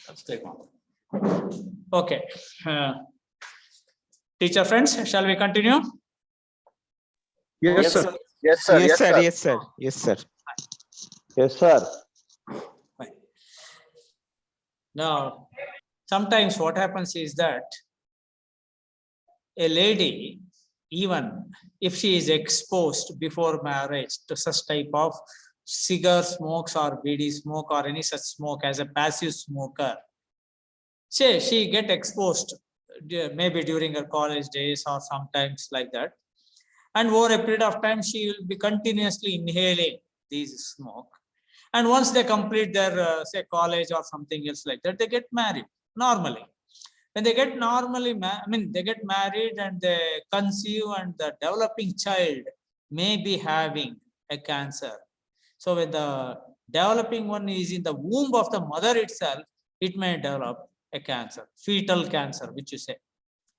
Let's take one. Okay. Teacher friends, shall we continue? Yes, sir. Yes, sir. Yes, Yes, sir. sir. Yes, sir. Yes, sir. Yes, sir. Fine. Now, sometimes what happens is that a lady, even if she is exposed before marriage to such type of cigar smokes or BD smoke or any such smoke as a passive smoker, say she get exposed maybe during her college days or sometimes like that, and over a period of time she will be continuously inhaling these smoke, and once they complete their say college or something else like that, they get married normally. When they get they get married and they conceive, and the developing child may be having a cancer. So when the developing one is in the womb of the mother itself, it may develop a cancer, fetal cancer, which you say,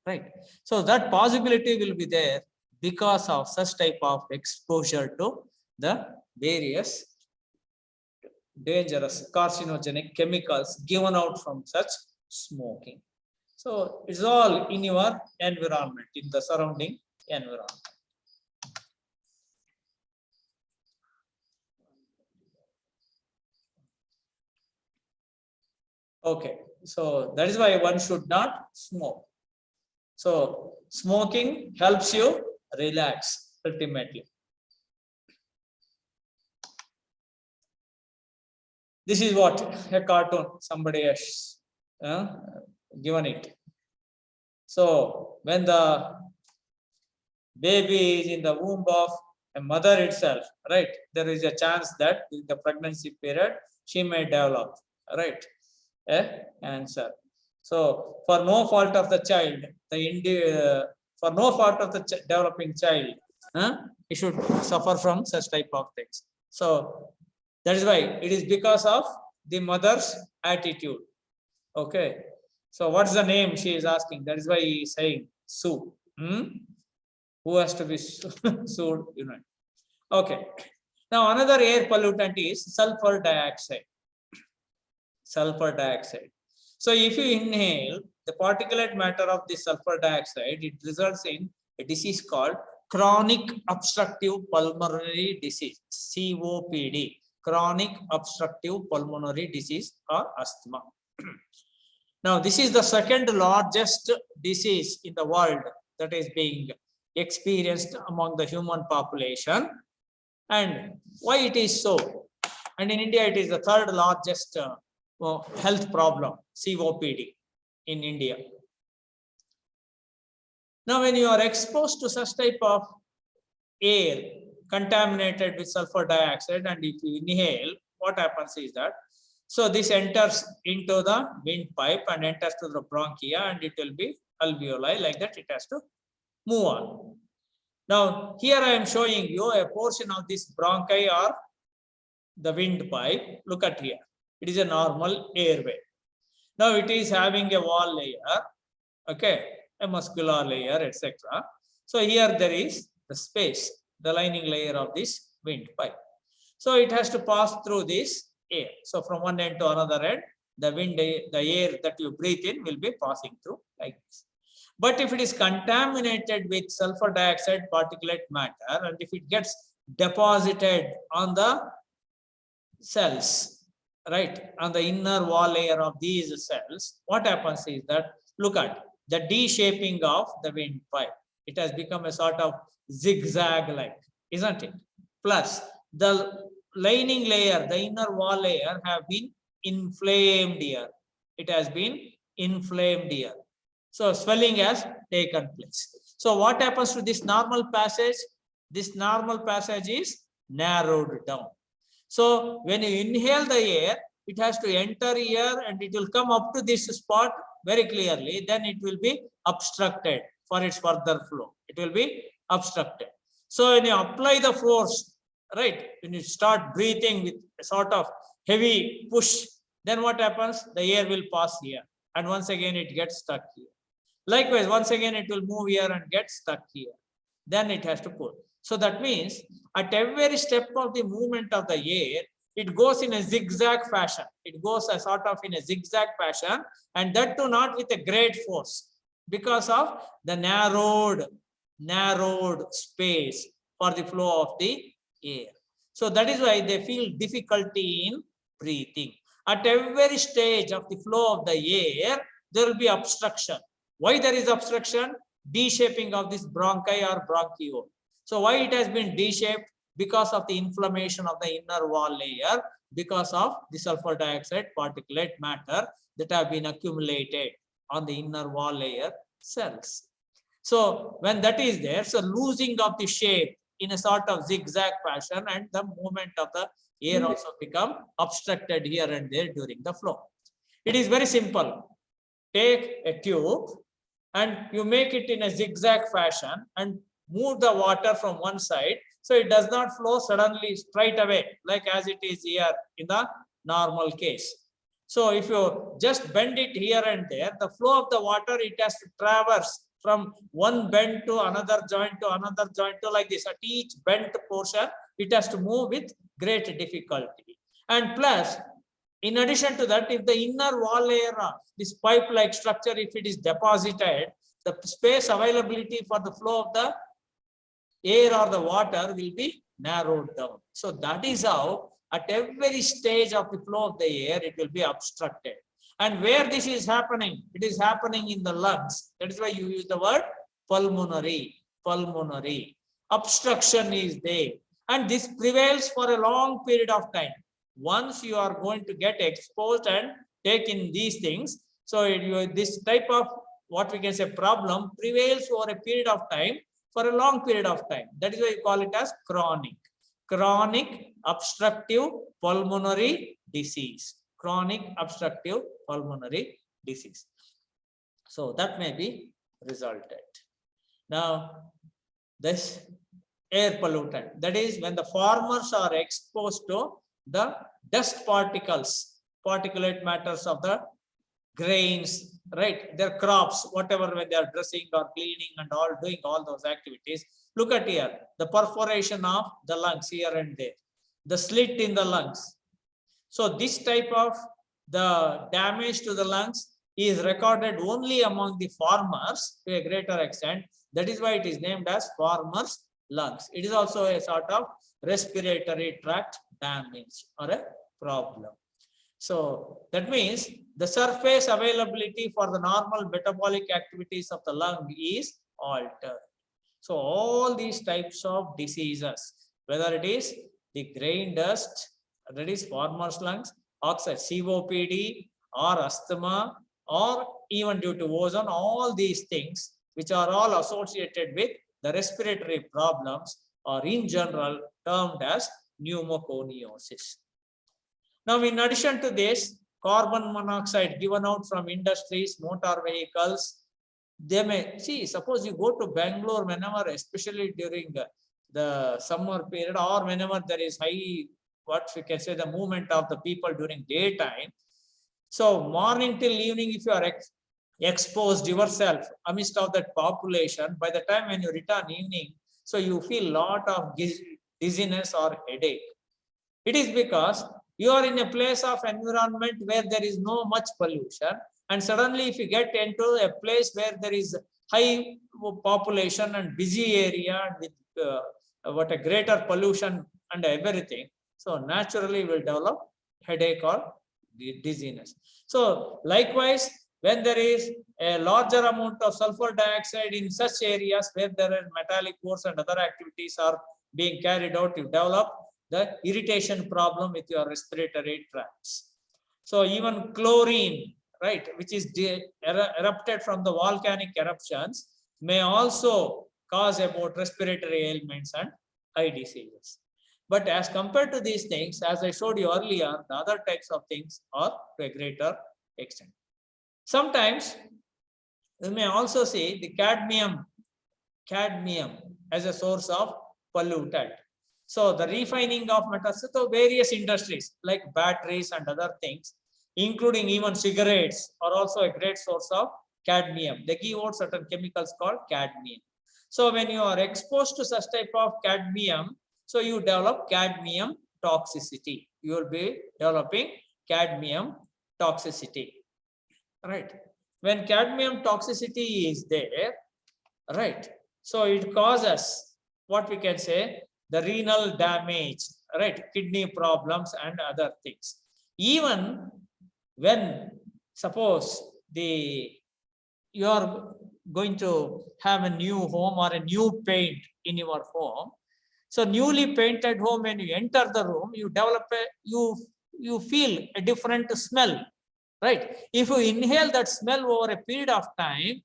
right? So that possibility will be there because of such type of exposure to the various dangerous carcinogenic chemicals given out from such smoking. So it's all in your environment, in the surrounding environment. Okay, so that is why one should not smoke. So smoking helps you relax ultimately. This is what a cartoon somebody has given it. So when the baby is in the womb of a mother itself, right, there is a chance that in the pregnancy period she may develop, right, a cancer. So for no fault of the child, for no fault of the developing child, he should suffer from such type of things. So that is why it is because of the mother's attitude. Okay. So what's the name she is asking? That is why he is saying sue. Who has to be sued? You know. Okay. Now another air pollutant is sulfur dioxide. Sulfur dioxide. So if you inhale the particulate matter of the sulfur dioxide, it results in a disease called chronic obstructive pulmonary disease, COPD, chronic obstructive pulmonary disease or asthma. Now, this is the second largest disease in the world that is being experienced among the human population. And why it is so? And in India, it is the third largest health problem, COPD in India. Now, when you are exposed to such type of air contaminated with sulfur dioxide, and if you inhale, what happens is that, so this enters into the windpipe and enters to the bronchia, and it will be alveoli, like that it has to move on. Now, here I am showing you a portion of this bronchi or the windpipe. Look at here. It is a normal airway. Now it is having a wall layer, okay, a muscular layer, etc. So here there is the space, the lining layer of this windpipe. So it has to pass through this air. So from one end to another end, the air that you breathe in will be passing through like this. But if it is contaminated with sulfur dioxide particulate matter, and if it gets deposited on the cells, right, on the inner wall layer of these cells, what happens is that, look at the D-shaping of the windpipe. It has become a sort of zigzag-like, isn't it? Plus, the lining layer, the inner wall layer have been inflamed here. It has been inflamed here. So swelling has taken place. So what happens to this normal passage? This normal passage is narrowed down. So when you inhale the air, it has to enter here and it will come up to this spot very clearly. Then it will be obstructed for its further flow. It will be obstructed. So when you apply the force, right, when you start breathing with a sort of heavy push, then what happens? The air will pass here. And once again, it gets stuck here. Likewise, once again, it will move here and get stuck here. Then it has to pull. So that means at every step of the movement of the air, it goes in a zigzag fashion. It goes a sort of in a zigzag fashion, and that too not with a great force because of the narrowed space for the flow of the air. So that is why they feel difficulty in breathing. At every stage of the flow of the air, there will be obstruction. Why there is obstruction? D-shaping of this bronchi or bronchiole. So why it has been D-shaped? Because of the inflammation of the inner wall layer, because of the sulfur dioxide particulate matter that have been accumulated on the inner wall layer cells. So when that is there, so losing of the shape in a sort of zigzag fashion, and the movement of the air also become obstructed here and there during the flow. It is very simple. Take a tube and you make it in a zigzag fashion and move the water from one side, so it does not flow suddenly straight away like as it is here in the normal case. So if you just bend it here and there, the flow of the water, it has to traverse from one bend to another joint to like this. At each bent portion, it has to move with great difficulty. And plus, in addition to that, if the inner wall layer of this pipe-like structure, if it is deposited, the space availability for the flow of the air or the water will be narrowed down. So that is how at every stage of the flow of the air, it will be obstructed. And where this is happening, it is happening in the lungs. That is why you use the word pulmonary. Obstruction is there. And this prevails for a long period of time. Once you are going to get exposed and take in these things, so this type of what we can say problem prevails over a period of time, for a long period of time. That is why you call it as chronic obstructive pulmonary disease. Chronic obstructive pulmonary disease. So that may be resulted. Now, this air pollutant, that is when the farmers are exposed to the dust particles, particulate matters of the grains, right, their crops, whatever, when they are dressing or cleaning and all, doing all those activities. Look at here, the perforation of the lungs here and there, the slit in the lungs. So this type of the damage to the lungs is recorded only among the farmers to a greater extent. That is why it is named as farmers' lungs. It is also a sort of respiratory tract damage or a problem. So that means the surface availability for the normal metabolic activities of the lung is altered. So all these types of diseases, whether it is the grain dust, that is farmer's lungs, oxide, COPD, or asthma, or even due to ozone, all these things which are all associated with the respiratory problems are in general termed as pneumoconiosis. Now, in addition to this, carbon monoxide given out from industries, motor vehicles, they may see, suppose you go to Bangalore whenever, especially during the summer period, or whenever there is high, what we can say, the movement of the people during daytime. So morning till evening, if you are exposed yourself amidst of that population, by the time when you return evening, so you feel lot of dizziness or headache. It is because you are in a place of environment where there is no much pollution, and suddenly if you get into a place where there is high population and busy area with what a greater pollution and everything, so naturally will develop headache or dizziness. So likewise, when there is a larger amount of sulfur dioxide in such areas where there are metallic ores and other activities are being carried out, you develop the irritation problem with your respiratory tracts. So even chlorine, right, which is erupted from the volcanic eruptions, may also cause about respiratory ailments and eye diseases. But as compared to these things, as I showed you earlier, the other types of things are to a greater extent. Sometimes you may also see the cadmium as a source of pollutant. So the refining of metals, so various industries like batteries and other things, including even cigarettes, are also a great source of cadmium. They give out certain chemicals called cadmium. So when you are exposed to such type of cadmium, so you develop cadmium toxicity. you will be developing cadmium toxicity, right? When cadmium toxicity is there, right, so it causes what we can say the renal damage, right, kidney problems and other things. Even when suppose you are going to have a new home or a new paint in your home, so newly painted home, when you enter the room, you develop you feel a different smell, right? If you inhale that smell over a period of time,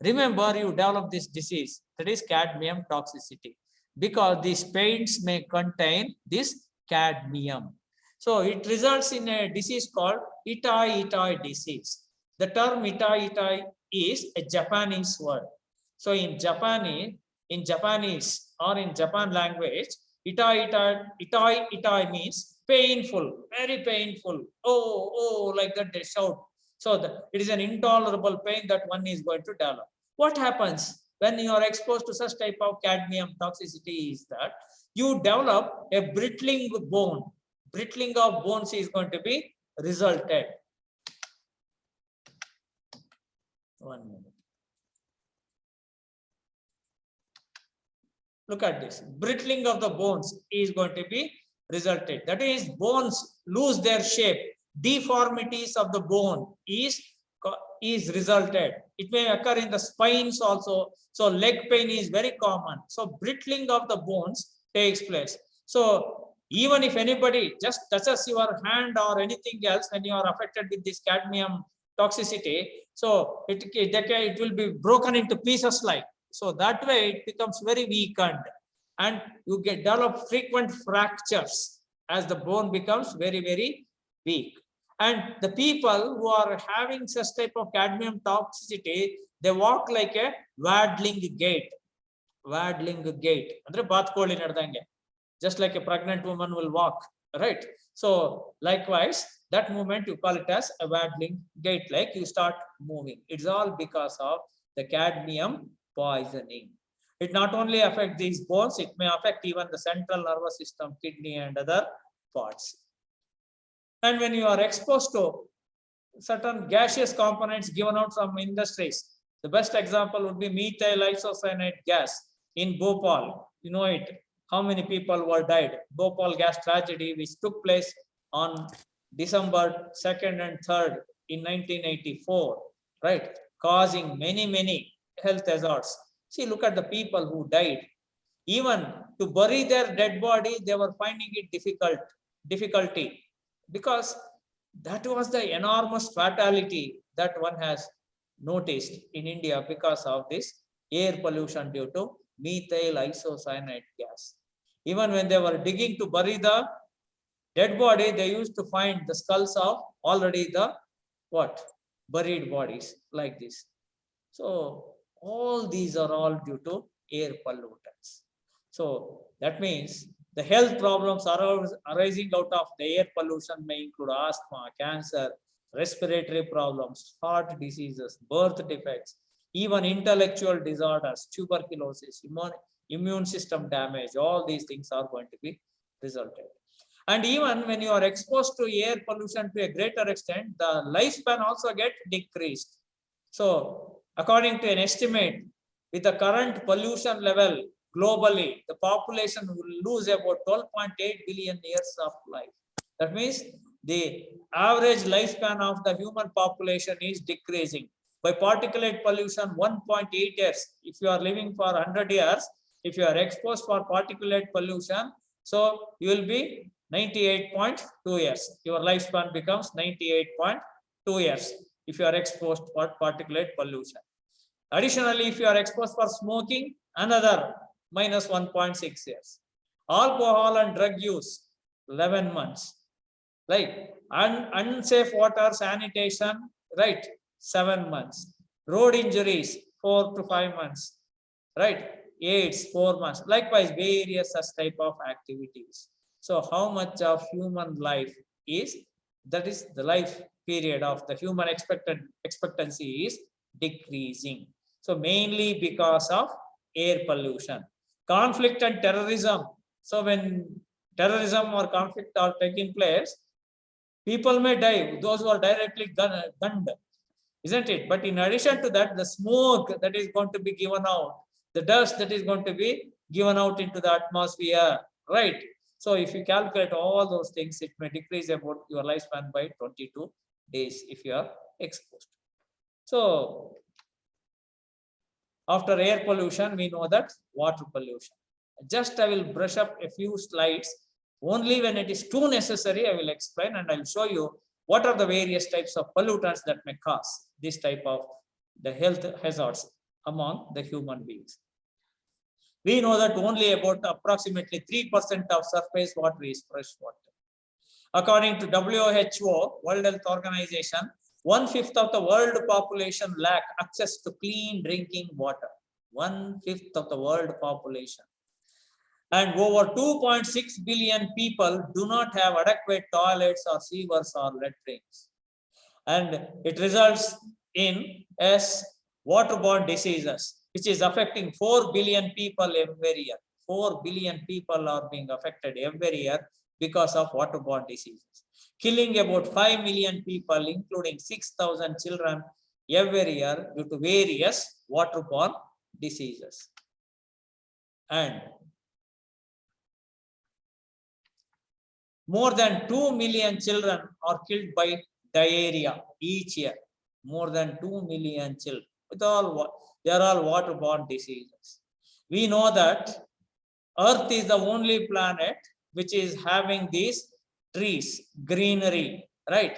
remember you develop this disease, that is cadmium toxicity, because these paints may contain this cadmium. So it results in a disease called Itaeto disease. The term Itaeto is a Japanese word. So in Japanese or in Japan language, Itaeto means painful, very painful. Oh, like that they shout. So it is an intolerable pain that one is going to develop. What happens when you are exposed to such type of cadmium toxicity is that you develop a brittling bone. Brittling of bones is going to be resulted. 1 minute. Look at this. Brittling of the bones is going to be resulted. That is, bones lose their shape. Deformities of the bone is resulted. It may occur in the spines also. So leg pain is very common. So brittling of the bones takes place. So even if anybody just touches your hand or anything else when you are affected with this cadmium toxicity, so it will be broken into pieces like. So that way it becomes very weakened and you develop frequent fractures as the bone becomes very, very weak. And the people who are having such type of cadmium toxicity, they walk like a waddling gait. Waddling gait. Just like a pregnant woman will walk, right? So likewise, that movement you call it as a waddling gait, like you start moving. It's all because of the cadmium poisoning. It not only affects these bones, it may affect even the central nervous system, kidney and other parts. And when you are exposed to certain gaseous components given out from industries, the best example would be methyl isocyanate gas in Bhopal. You know it. How many people were died? Bhopal gas tragedy, which took place on December 2nd and 3rd in 1984, right? Causing many health hazards. See, look at the people who died. Even to bury their dead body, they were finding it difficulty, because that was the enormous fatality that one has noticed in India because of this air pollution due to methyl isocyanate gas. Even when they were digging to bury the dead body, they used to find the skulls of already the buried bodies like this. So all these are all due to air pollutants. So that means the health problems arising out of the air pollution may include asthma, cancer, respiratory problems, heart diseases, birth defects, even intellectual disorders, tuberculosis, immune system damage. All these things are going to be resulted. And even when you are exposed to air pollution to a greater extent, the lifespan also get decreased. So according to an estimate, with the current pollution level globally, the population will lose about 12.8 billion years of life. That means the average lifespan of the human population is decreasing. By particulate pollution, 1.8 years. If you are living for 100 years, if you are exposed for particulate pollution, so you will be 98.2 years. Your lifespan becomes 98.2 years if you are exposed for particulate pollution. Additionally, if you are exposed for smoking, another minus 1.6 years. Alcohol and drug use, 11 months. Like unsafe water sanitation, right? 7 months. Road injuries, 4 to 5 months. Right? AIDS, 4 months. Likewise, various such type of activities. So how much of human life is, that is the life period of the human expectancy is decreasing. So mainly because of air pollution. Conflict and terrorism. So when terrorism or conflict are taking place, people may die, those who are directly gunned, isn't it? But in addition to that, the smoke that is going to be given out, the dust that is going to be given out into the atmosphere, right? So if you calculate all those things, it may decrease about your lifespan by 22 days if you are exposed. So after air pollution, we know that water pollution. Just I will brush up a few slides. Only when it is too necessary, I will explain and I will show you what are the various types of pollutants that may cause this type of the health hazards among the human beings. We know that only about approximately 3% of surface water is fresh water. According to WHO, World Health Organization, 1/5 of the world population lack access to clean drinking water. 1/5 of the world population. And over 2.6 billion people do not have adequate toilets or sewers or latrines. And it results in waterborne diseases, which is affecting 4 billion people every year. 4 billion people are being affected every year because of waterborne diseases, killing about 5 million people, including 6,000 children every year due to various waterborne diseases. And more than 2 million children are killed by diarrhea each year. More than 2 million children. They are all waterborne diseases. We know that Earth is the only planet which is having these trees, greenery, right?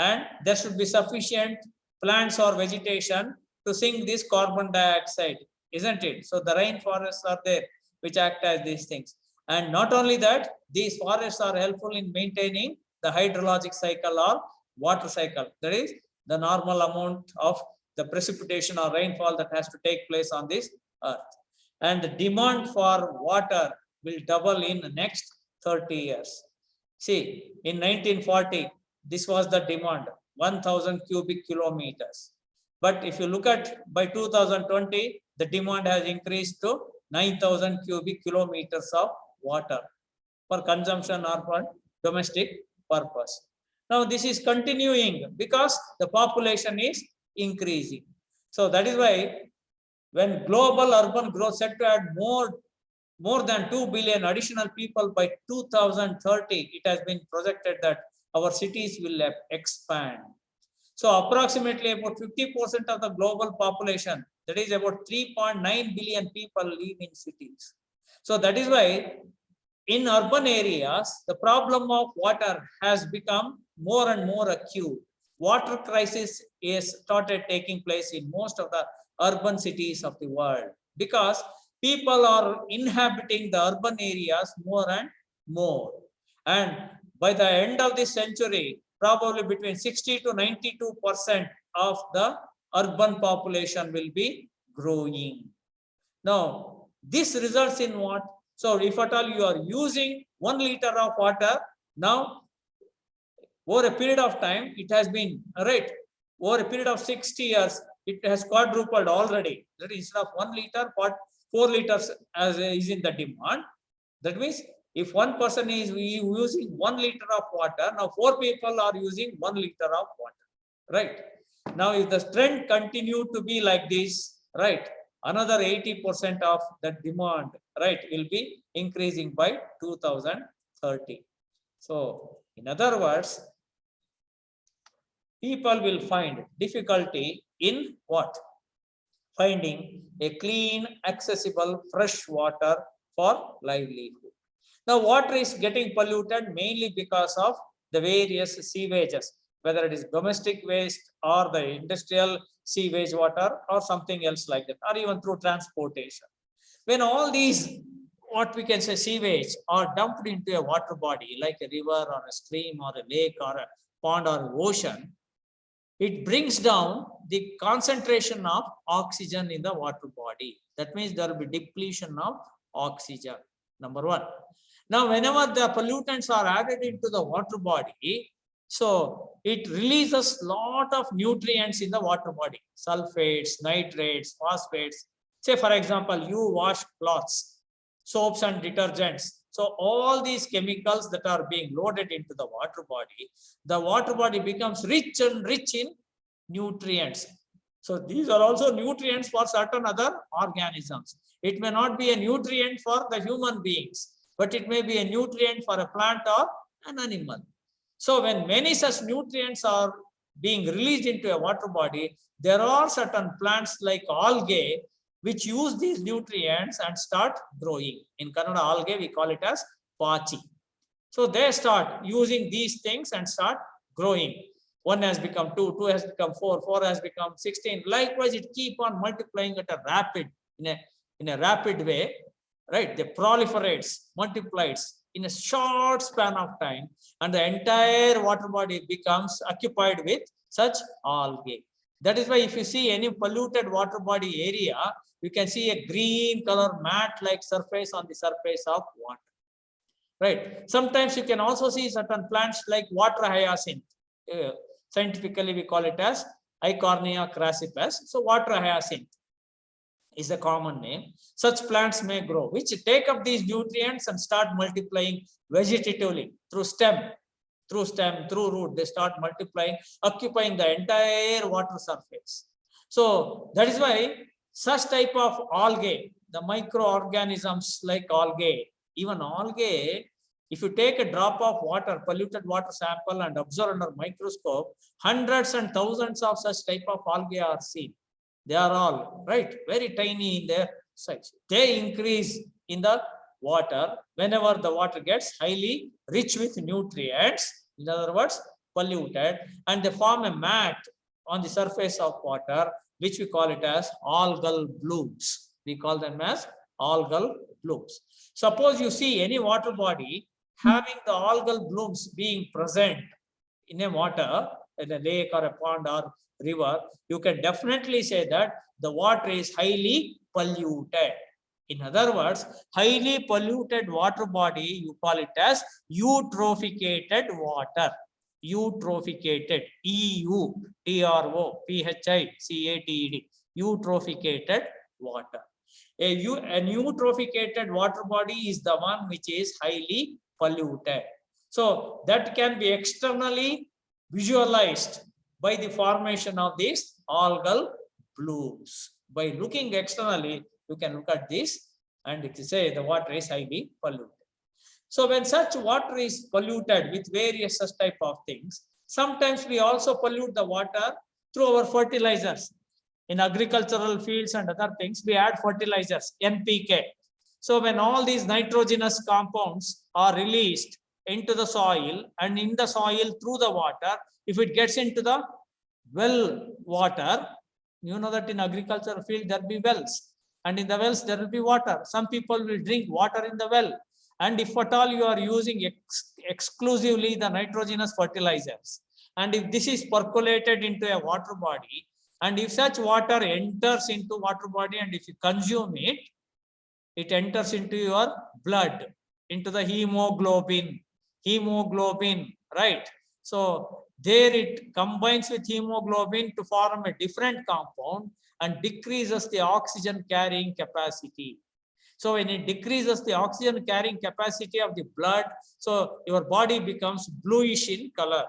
And there should be sufficient plants or vegetation to sink this carbon dioxide, isn't it? So the rainforests are there which act as these things. And not only that, these forests are helpful in maintaining the hydrologic cycle or water cycle. That is the normal amount of the precipitation or rainfall that has to take place on this earth. And the demand for water will double in the next 30 years. See, in 1940, this was the demand, 1,000 cubic kilometers. But if you look at by 2020, the demand has increased to 9,000 cubic kilometers of water for consumption or for domestic purpose. Now this is continuing because the population is increasing. So that is why when global urban growth set to add more than 2 billion additional people by 2030, it has been projected that our cities will expand. So approximately about 50% of the global population, that is about 3.9 billion people live in cities. So that is why in urban areas, the problem of water has become more and more acute. Water crisis is started taking place in most of the urban cities of the world because people are inhabiting the urban areas more and more. And by the end of this century, probably between 60 to 92% of the urban population will be growing. Now, this results in what? So if at all you are using 1 liter of water, now over a period of time, it has been, right, over a period of 60 years, it has quadrupled already. That is, instead of 1 liter, 4 liters as is in the demand. That means if one person is using 1 liter of water, now 4 people are using 1 liter of water, right? Now if the trend continue to be like this, right, another 80% of the demand, right, will be increasing by 2030. So in other words, people will find difficulty in what? Finding a clean, accessible, fresh water for livelihood. Now, water is getting polluted mainly because of the various sewages, whether it is domestic waste or the industrial sewage water or something else like that, or even through transportation. When all these, what we can say, sewage are dumped into a water body like a river or a stream or a lake or a pond or ocean, it brings down the concentration of oxygen in the water body. That means there will be depletion of oxygen, number one. Now, whenever the pollutants are added into the water body, so it releases a lot of nutrients in the water body, sulfates, nitrates, phosphates. Say, for example, you wash cloths, soaps and detergents, So all these chemicals that are being loaded into the water body becomes rich and rich in nutrients. So these are also nutrients for certain other organisms. It may not be a nutrient for the human beings, but it may be a nutrient for a plant or an animal. So when many such nutrients are being released into a water body, there are certain plants like algae which use these nutrients and start growing. In Kannada, algae, we call it as pachi. So they start using these things and start growing. 1 has become 2, 2 has become 4, 4 has become 16. Likewise, it keep on multiplying at a rapid, in a rapid way, right? They proliferates, multiplies in a short span of time, and the entire water body becomes occupied with such algae. That is why if you see any polluted water body area, you can see a green color mat-like surface on the surface of water, right? Sometimes you can also see certain plants like water hyacinth. Scientifically, we call it as Eichhornia crassipes. So water hyacinth is a common name. Such plants may grow, which take up these nutrients and start multiplying vegetatively through stem, through root. They start multiplying, occupying the entire water surface. So that is why such type of algae, the microorganisms like algae, even algae, if you take a drop of water, polluted water sample and observe under microscope, hundreds and thousands of such type of algae are seen. They are all, right, very tiny in their size. They increase in the water whenever the water gets highly rich with nutrients, in other words, polluted, and they form a mat on the surface of water, which we call it as algal blooms. We call them as algal blooms. Suppose you see any water body having the algal blooms being present in a water, in a lake or a pond or river, you can definitely say that the water is highly polluted. In other words, highly polluted water body, you call it as eutrophicated water. Eutrophicated, E-U-T-R-O-P-H-I-C-A-T-E-D, eutrophicated water. An eutrophicated water body is the one which is highly polluted. So that can be externally visualized by the formation of these algal blooms. By looking externally, you can look at this and say the water is highly polluted. So when such water is polluted with various such type of things, sometimes we also pollute the water through our fertilizers. In agricultural fields and other things, we add fertilizers, NPK. So when all these nitrogenous compounds are released into the soil and in the soil through the water, if it gets into the well water, you know that in agricultural field there will be wells, and in the wells there will be water. Some people will drink water in the well, and if at all you are using exclusively the nitrogenous fertilizers, and if this is percolated into a water body, and if such water enters into water body and if you consume it, it enters into your blood, into the hemoglobin, right? So there it combines with hemoglobin to form a different compound and decreases the oxygen carrying capacity. So when it decreases the oxygen carrying capacity of the blood, so your body becomes bluish in color.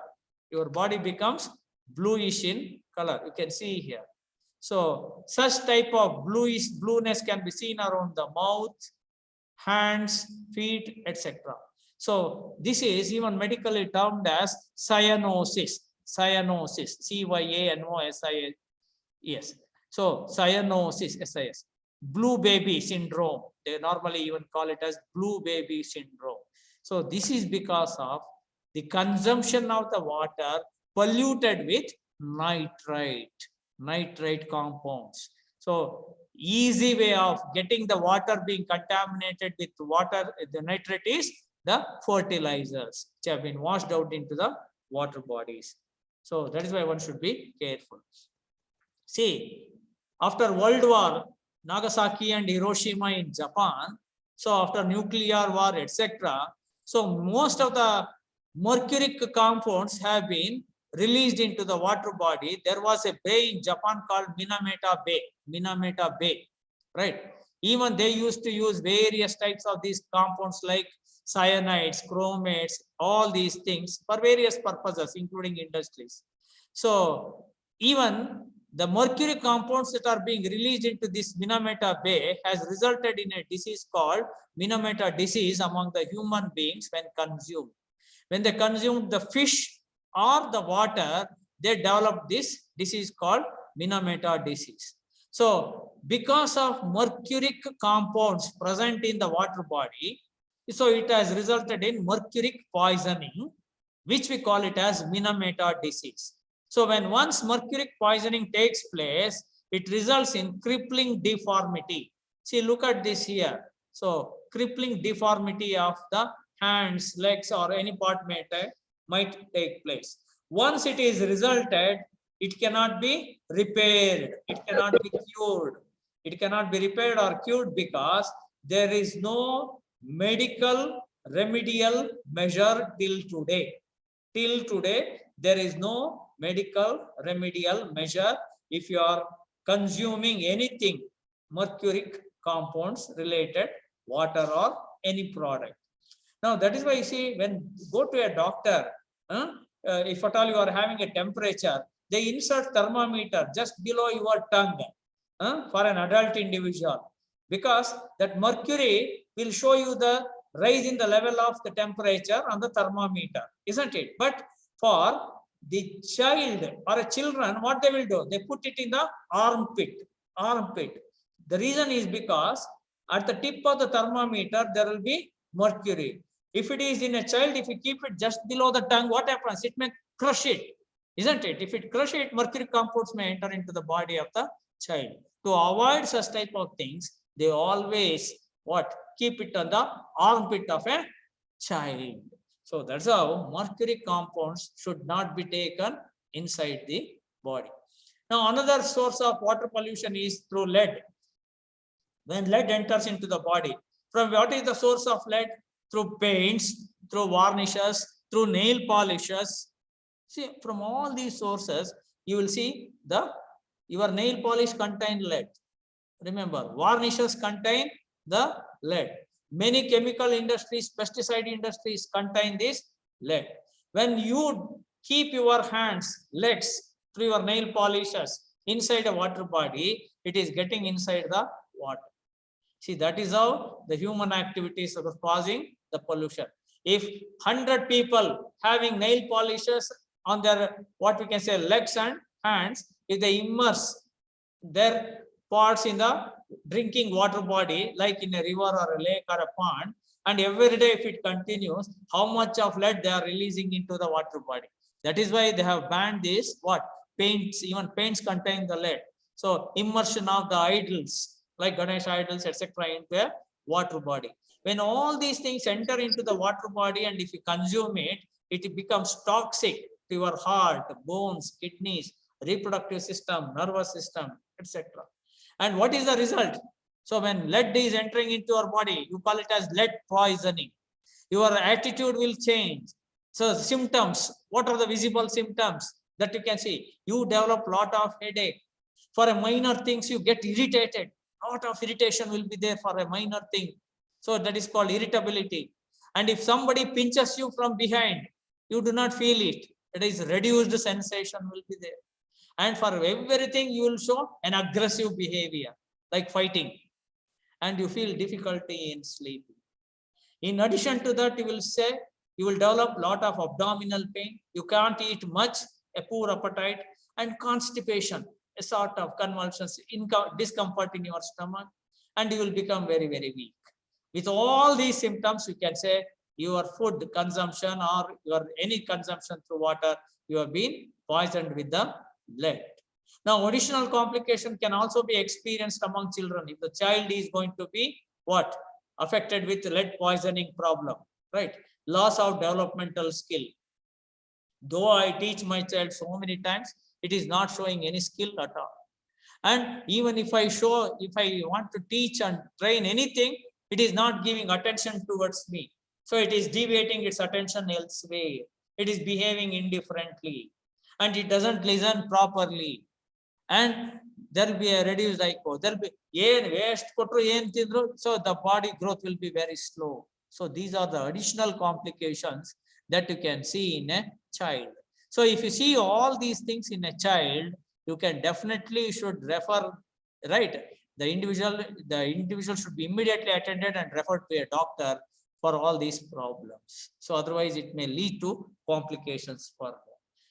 Your body becomes bluish in color. You can see here. So such type of blueness can be seen around the mouth, hands, feet, etc. So this is even medically termed as cyanosis. Cyanosis, C-Y-A-N-O-S-I-S. So cyanosis, S-I-S. Blue baby syndrome. They normally even call it as blue baby syndrome. So this is because of the consumption of the water polluted with nitrate compounds. So easy way of getting the water being contaminated with water, the nitrate is the fertilizers which have been washed out into the water bodies. So that is why one should be careful. See, after World War, Nagasaki and Hiroshima in Japan, so after nuclear war, etc., so most of the mercuric compounds have been released into the water body. There was a bay in Japan called Minamata Bay, right? Even they used to use various types of these compounds like cyanides, chromates, all these things for various purposes, including industries. So even the mercury compounds that are being released into this Minamata Bay has resulted in a disease called Minamata disease among the human beings when consumed. When they consume the fish or the water, they develop this disease called Minamata disease. So because of mercuric compounds present in the water body, so it has resulted in mercuric poisoning, which we call it as Minamata disease. So when once mercuric poisoning takes place, it results in crippling deformity. See, look at this here. So crippling deformity of the hands, legs, or any part might take place. Once it is resulted, it cannot be repaired. It cannot be cured. It cannot be repaired or cured because there is no medical remedial measure till today. Till today, there is no medical remedial measure if you are consuming anything mercuric compounds related water or any product. Now that is why you see when you go to a doctor, if at all you are having a temperature, they insert thermometer just below your tongue for an adult individual, because that mercury will show you the rise in the level of the temperature on the thermometer, isn't it? But for the child or children, what they will do? They put it in the armpit. The reason is because at the tip of the thermometer, there will be mercury. If it is in a child, if you keep it just below the tongue, what happens? It may crush it, isn't it? If it crush it, mercury compounds may enter into the body of the child. To avoid such type of things, they always keep it on the armpit of a child. So that's how mercury compounds should not be taken inside the body. Now another source of water pollution is through lead. When lead enters into the body, from what is the source of lead? Through paints, through varnishes, through nail polishes. See, from all these sources, you will see your nail polish contain lead. Remember, varnishes contain the lead. Many chemical industries, pesticide industries contain this lead. When you keep your hands, legs through your nail polishes inside a water body, it is getting inside the water. See, that is how the human activities are causing the pollution. If 100 people having nail polishes on their, what we can say, legs and hands, if they immerse their parts in the drinking water body, like in a river or a lake or a pond, and every day if it continues, how much of lead they are releasing into the water body. That is why they have banned this, paints, even paints contain the lead. So immersion of the idols, like Ganesh idols, etc., into a water body. When all these things enter into the water body and if you consume it, it becomes toxic to your heart, bones, kidneys, reproductive system, nervous system, etc. And what is the result? So when lead is entering into your body, you call it as lead poisoning. Your attitude will change. So symptoms, what are the visible symptoms that you can see? You develop a lot of headache. For a minor things, you get irritated. A lot of irritation will be there for a minor thing. So that is called irritability. And if somebody pinches you from behind, you do not feel it. It is reduced sensation will be there. And for everything, you will show an aggressive behavior, like fighting. And you feel difficulty in sleeping. In addition to that, you will develop a lot of abdominal pain. You can't eat much, a poor appetite, and constipation, a sort of convulsions, discomfort in your stomach, and you will become very, very weak. With all these symptoms, you can say your food consumption or your any consumption through water, you have been poisoned with the lead. Now, additional complication can also be experienced among children. If the child is going to be affected with lead poisoning problem, right? Loss of developmental skill. Though I teach my child so many times, it is not showing any skill at all. And even if I want to teach and train anything, it is not giving attention towards me. So it is deviating its attention elsewhere. It is behaving indifferently and it doesn't listen properly. And there will be a reduced IQ. There will be waste, so the body growth will be very slow. So these are the additional complications that you can see in a child. So if you see all these things in a child, you can definitely should refer, right? The individual should be immediately attended and referred to a doctor for all these problems. So otherwise it may lead to complications further.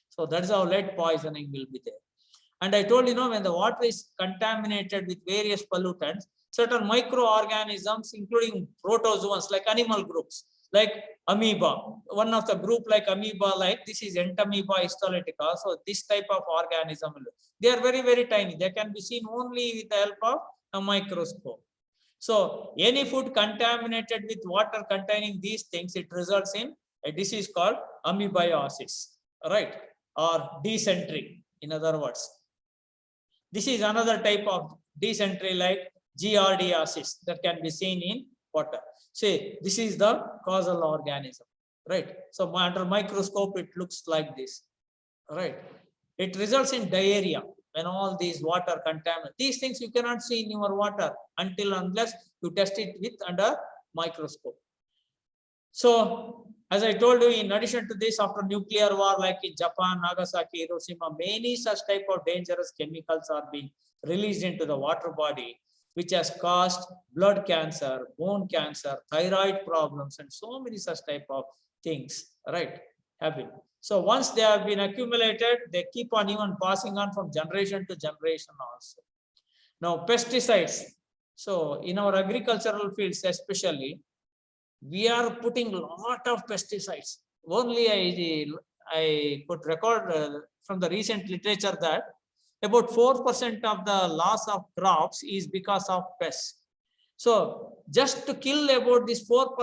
So that's how lead poisoning will be there. And I told you, when the water is contaminated with various pollutants, certain microorganisms, including protozoans like animal groups, like amoeba, one of the group like amoeba, like this is entamoeba histolytica. So this type of organism, they are very, very tiny. They can be seen only with the help of a microscope. So any food contaminated with water containing these things, it results in a disease called amoebiasis, right? Or dysentery, in other words. This is another type of dysentery like giardiasis that can be seen in water. See, this is the causal organism, right? So under microscope, it looks like this, right? It results in diarrhea when all these water contaminants. These things you cannot see in your water unless you test it with under microscope. So, as I told you, in addition to this, after nuclear war, like in Japan, Nagasaki, Hiroshima, many such type of dangerous chemicals are being released into the water body, which has caused blood cancer, bone cancer, thyroid problems, and so many such type of things, right, have been. So once they have been accumulated, they keep on even passing on from generation to generation also. Now, pesticides. So in our agricultural fields, especially, we are putting a lot of pesticides. Only I could record from the recent literature that about 4% of the loss of crops is because of pests. So just to kill about this 4%,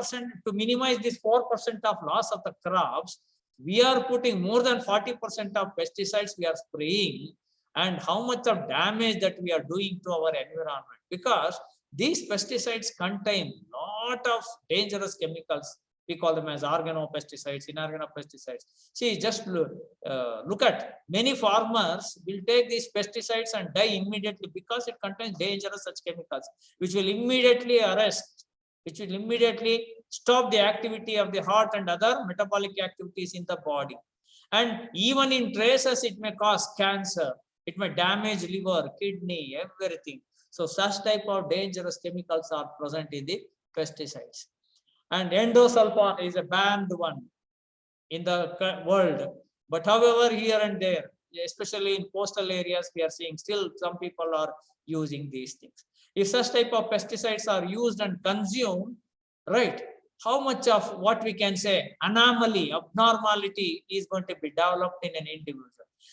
to minimize this 4% of loss of the crops, we are putting more than 40% of pesticides we are spraying, and how much of damage that we are doing to our environment, because these pesticides contain a lot of dangerous chemicals. We call them as organopesticides, inorganopesticides. See, just look at many farmers will take these pesticides and die immediately because it contains dangerous such chemicals, which will immediately arrest, which will immediately stop the activity of the heart and other metabolic activities in the body. And even in traces, it may cause cancer. It may damage liver, kidney, everything. So such type of dangerous chemicals are present in the pesticides. And endosulfan is a banned one in the world. But however, here and there, especially in coastal areas, we are seeing still some people are using these things. If such type of pesticides are used and consumed, right, how much of what we can say anomaly, abnormality is going to be developed in an individual.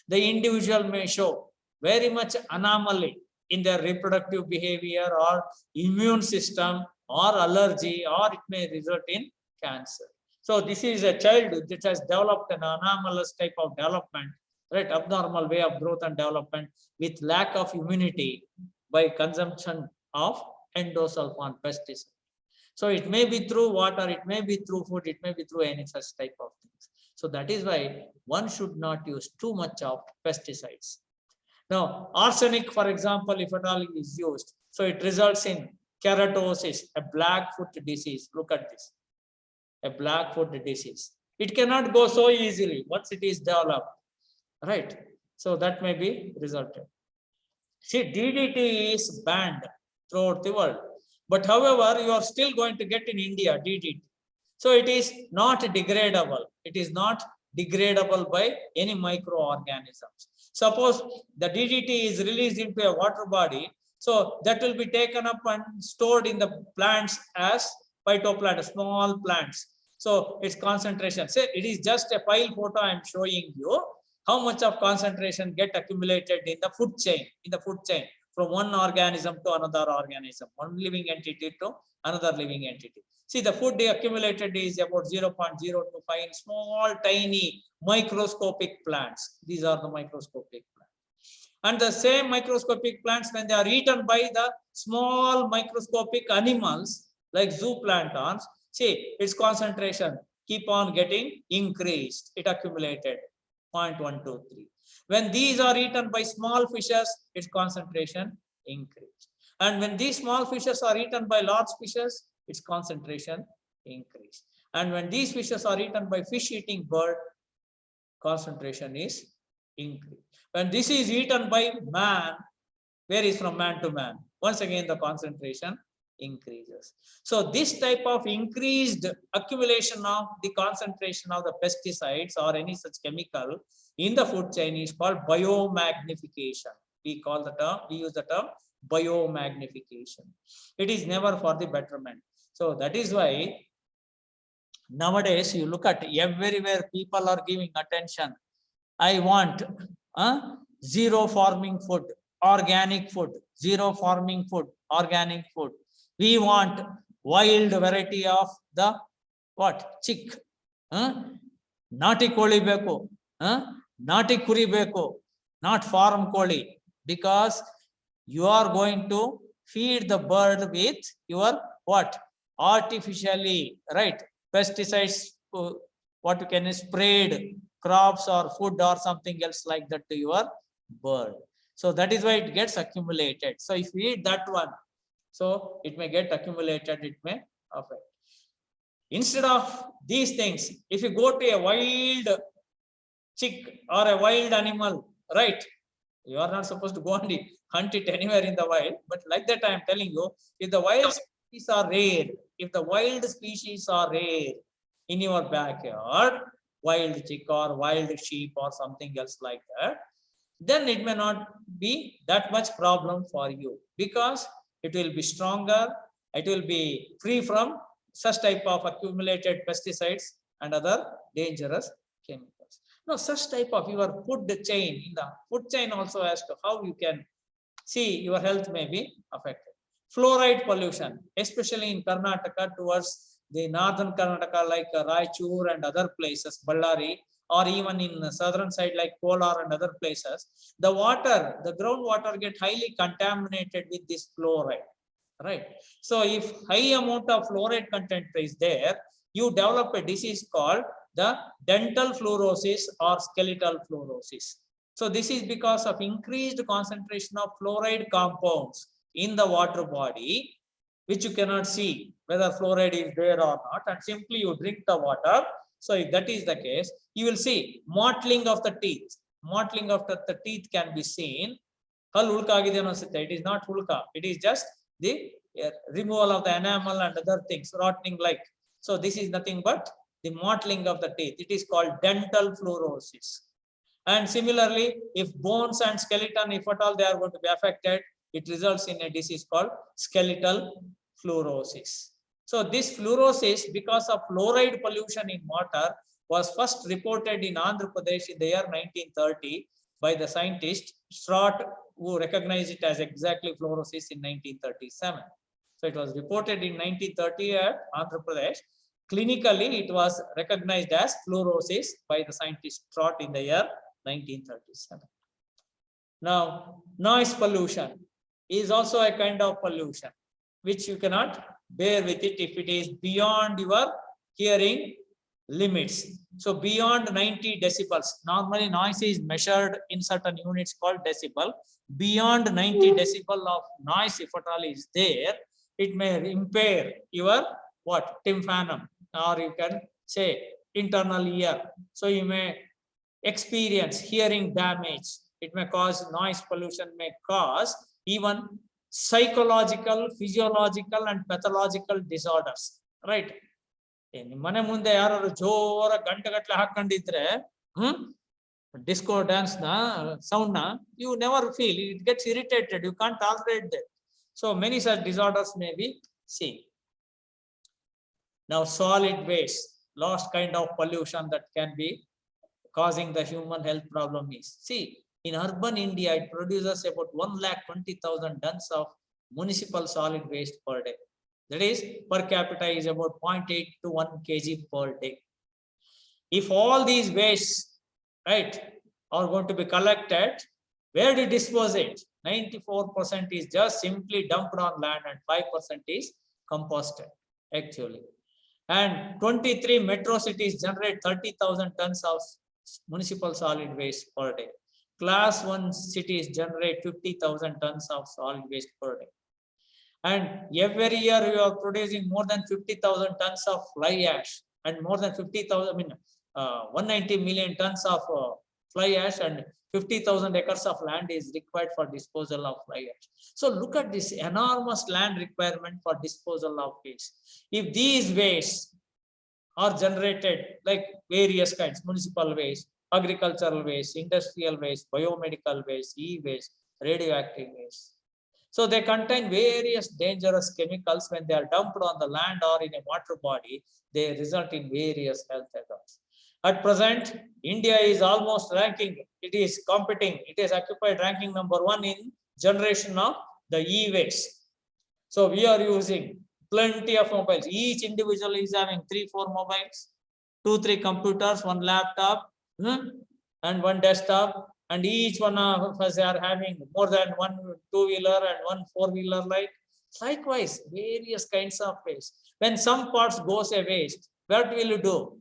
The individual may show very much anomaly in their reproductive behavior or immune system or allergy, or it may result in cancer. So this is a child that has developed an anomalous type of development, right? Abnormal way of growth and development with lack of immunity by consumption of endosulfan pesticide. So it may be through water, it may be through food, it may be through any such type of things. So that is why one should not use too much of pesticides. Now, arsenic, for example, if at all is used, so it results in keratosis, a blackfoot disease. Look at this, a blackfoot disease. It cannot go so easily once it is developed, right? So that may be resulted. See, DDT is banned throughout the world, but however, you are still going to get in India DDT. So it is not degradable. It is not degradable by any microorganisms. Suppose the DDT is released into a water body, so that will be taken up and stored in the plants as phytoplankton, small plants. So its concentration, say it is just a file photo I am showing you, how much of concentration get accumulated in the food chain, from one organism to another organism, one living entity to another living entity. See, the food accumulated is about 0.025 in small, tiny, microscopic plants. These are the microscopic plants. And the same microscopic plants, when they are eaten by the small microscopic animals like zooplanktons, see, its concentration keep on getting increased. It accumulated 0.123. When these are eaten by small fishes, its concentration increased. And when these small fishes are eaten by large fishes, its concentration increase. And when these fishes are eaten by fish-eating bird, concentration is increased. When this is eaten by man, varies from man to man. Once again, the concentration increases. So this type of increased accumulation of the concentration of the pesticides or any such chemical in the food chain is called biomagnification. We use the term biomagnification. It is never for the betterment. So that is why nowadays you look at everywhere people are giving attention. I want zero farming food, organic food, zero farming food, organic food. We want wild variety of the what? Chick. Nati koli beko, nati kuri beko, not farm koli, because you are going to feed the bird with your what? Artificially, right? Pesticides, what you can sprayed crops or food or something else like that to your bird. So that is why it gets accumulated. So if we eat that one, so it may get accumulated, it may affect. Instead of these things, if you go to a wild chick or a wild animal, right? You are not supposed to go and hunt it anywhere in the wild, but like that I am telling you, if the wild species are rare, in your backyard, wild chick or wild sheep or something else like that, then it may not be that much problem for you, because it will be stronger, it will be free from such type of accumulated pesticides and other dangerous chemicals. Now, such type of your food chain, in the food chain also as to how you can see your health may be affected. Fluoride pollution, especially in Karnataka towards the northern Karnataka like Raichur and other places, Ballari, or even in the southern side like Kolar and other places, the water, the groundwater get highly contaminated with this fluoride, right? So if high amount of fluoride content is there, you develop a disease called the dental fluorosis or skeletal fluorosis. So this is because of increased concentration of fluoride compounds in the water body, which you cannot see whether fluoride is there or not, and simply you drink the water. So if that is the case, you will see mottling of the teeth. Mottling of the teeth can be seen. It is not hulka. It is just the removal of the enamel and other things, rotting like. So this is nothing but the mottling of the teeth. It is called dental fluorosis. And similarly, if bones and skeleton, if at all they are going to be affected, it results in a disease called skeletal fluorosis. So this fluorosis, because of fluoride pollution in water, was first reported in Andhra Pradesh in the year 1930 by the scientist Prasad, who recognized it as exactly fluorosis in 1937. So it was reported in 1930 at Andhra Pradesh. Clinically, it was recognized as fluorosis by the scientist Prasad in the year 1937. Now, noise pollution is also a kind of pollution which you cannot bear with it if it is beyond your hearing limits. So beyond 90 decibels, normally noise is measured in certain units called decibel. Beyond 90 decibel of noise, if at all is there, it may impair your what? Tympanum, or you can say internal ear. So you may experience hearing damage. It may cause noise pollution, may cause even psychological, physiological and pathological disorders, right? ಮನೆ ಮುಂದೆ ಯಾರು ಜೋರ ಗಂಟೆಗಟ್ಟಲೆ ಹಾಕೊಂಡಿದ್ರೆ disco dance sound you never feel, it gets irritated, you can't tolerate that. So many such disorders may be seen. Now solid waste, last kind of pollution that can be causing the human health problem is, see, in urban India it produces about 1,20,000 tons of municipal solid waste per day. That is, per capita is about 0.8 to 1 kg per day. If all these wastes, right, are going to be collected, where do you dispose it? 94% is just simply dumped on land and 5% is composted actually. And 23 metro cities generate 30,000 tons of municipal solid waste per day. Class 1 cities generate 50,000 tons of solid waste per day. And every year you are producing more than 50,000 tons of fly ash and more than 50,000, 190 million tons of fly ash, and 50,000 acres of land is required for disposal of fly ash. So look at this enormous land requirement for disposal of waste. If these wastes are generated like various kinds, municipal waste, agricultural waste, industrial waste, biomedical waste, e-waste, radioactive waste. So they contain various dangerous chemicals. When they are dumped on the land or in a water body, they result in various health hazards. At present, India is almost ranking, it is competing, it has occupied ranking #1 in generation of the e-waste. So we are using plenty of mobiles. Each individual is having 3-4 mobiles, 2-3 computers, 1 laptop, and 1 desktop. And each one of us are having more than 1 2-wheeler and 1 4-wheeler. Likewise, various kinds of waste. When some parts goes a waste, what will you do?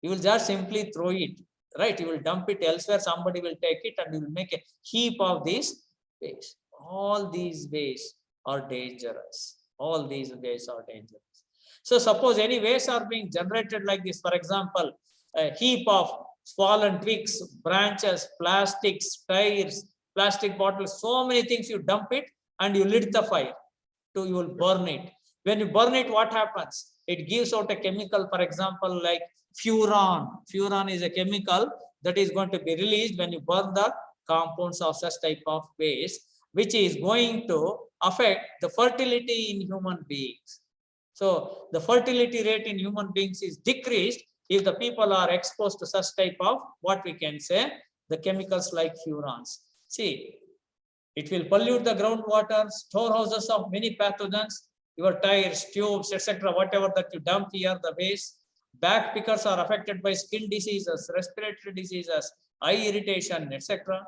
You will just simply throw it, right? You will dump it elsewhere. Somebody will take it and you will make a heap of these waste. All these waste are dangerous. All these waste are dangerous. So suppose any waste are being generated like this, for example, a heap of fallen twigs, branches, plastics, tires, plastic bottles, so many things, you dump it and you lit the fire. You will burn it. When you burn it, what happens? It gives out a chemical, for example, like furan. Furan is a chemical that is going to be released when you burn the compounds of such type of waste, which is going to affect the fertility in human beings. So the fertility rate in human beings is decreased if the people are exposed to such type of, what we can say, the chemicals like furans. See, it will pollute the groundwater, storehouses of many pathogens, your tires, tubes, etc., whatever that you dump here, the waste. Back pickers are affected by skin diseases, respiratory diseases, eye irritation, etc.